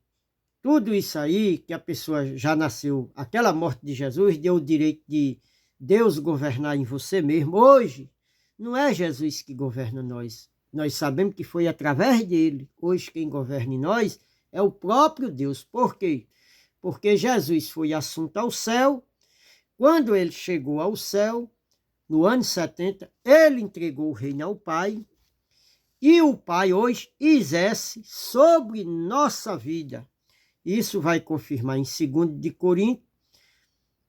tudo isso aí, que a pessoa já nasceu, aquela morte de Jesus deu o direito de Deus governar em você mesmo. Hoje, não é Jesus que governa nós. Nós sabemos que foi através dele. Hoje quem governa em nós é o próprio Deus. Por quê? Porque Jesus foi assunto ao céu. Quando ele chegou ao céu, no ano 70, ele entregou o reino ao Pai. E o Pai hoje exerce sobre nossa vida. Isso vai confirmar em 2 de Coríntios,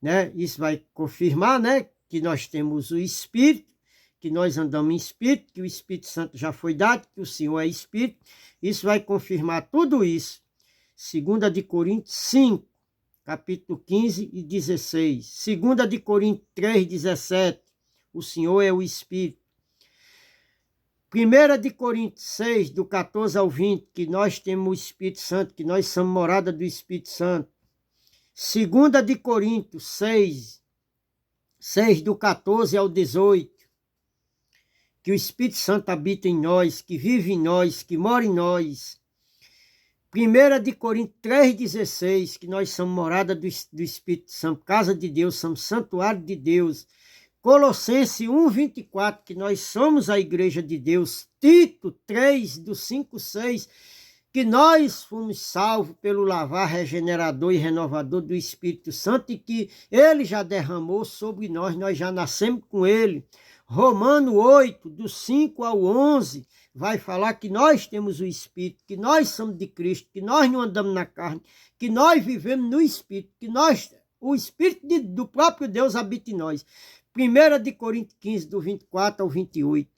né? Isso vai confirmar, né, que nós temos o Espírito, que nós andamos em Espírito, que o Espírito Santo já foi dado, que o Senhor é Espírito. Isso vai confirmar tudo isso. 2 de Coríntios 5, capítulo 15 e 16. 2 de Coríntios 3, 17. O Senhor é o Espírito. 1 de Coríntios 6, do 14 ao 20, que nós temos o Espírito Santo, que nós somos morada do Espírito Santo. 2 de Coríntios 6, do 14 ao 18, que o Espírito Santo habita em nós, que vive em nós, que mora em nós. 1 de Coríntios 3,16, que nós somos morada do Espírito Santo, casa de Deus, somos santuário de Deus. Colossenses 1,24, que nós somos a igreja de Deus. Tito 3, do 5, 6, que nós fomos salvos pelo lavar regenerador e renovador do Espírito Santo e que ele já derramou sobre nós, nós já nascemos com ele. Romano 8, do 5 ao 11, vai falar que nós temos o Espírito, que nós somos de Cristo, que nós não andamos na carne, que nós vivemos no Espírito, que o Espírito do próprio Deus habita em nós. 1 de Coríntios 15, do 24 ao 28,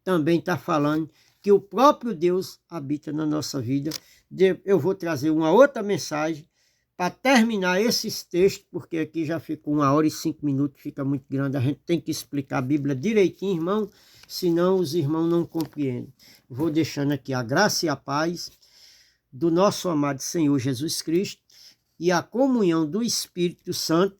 também está falando que o próprio Deus habita na nossa vida. Eu vou trazer uma outra mensagem para terminar esses textos, porque aqui já ficou 1 hora e 5 minutos, fica muito grande. A gente tem que explicar a Bíblia direitinho, irmão, senão os irmãos não compreendem. Vou deixando aqui a graça e a paz do nosso amado Senhor Jesus Cristo e a comunhão do Espírito Santo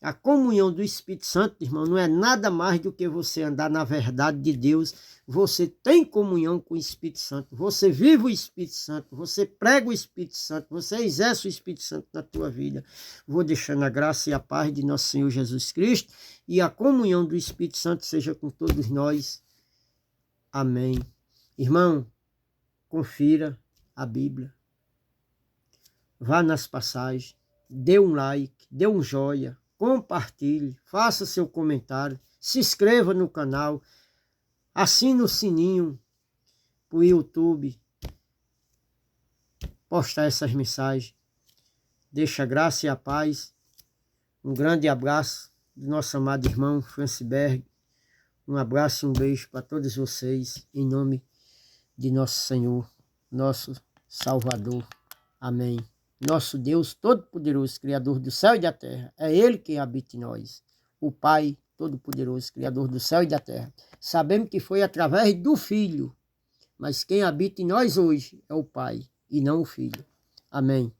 A comunhão do Espírito Santo, irmão, não é nada mais do que você andar na verdade de Deus. Você tem comunhão com o Espírito Santo, você vive o Espírito Santo, você prega o Espírito Santo, você exerce o Espírito Santo na tua vida. Vou deixando a graça e a paz de nosso Senhor Jesus Cristo e a comunhão do Espírito Santo seja com todos nós. Amém. Irmão, confira a Bíblia. Vá nas passagens, dê um like, dê um joia, compartilhe, faça seu comentário, se inscreva no canal, assine o sininho para o YouTube postar essas mensagens. Deixa a graça e a paz. Um grande abraço do nosso amado irmão Franciberg. Um abraço e um beijo para todos vocês, em nome de nosso Senhor, nosso Salvador. Amém. Nosso Deus Todo-Poderoso, Criador do céu e da terra, é Ele quem habita em nós, o Pai Todo-Poderoso, Criador do céu e da terra. Sabemos que foi através do Filho, mas quem habita em nós hoje é o Pai e não o Filho. Amém.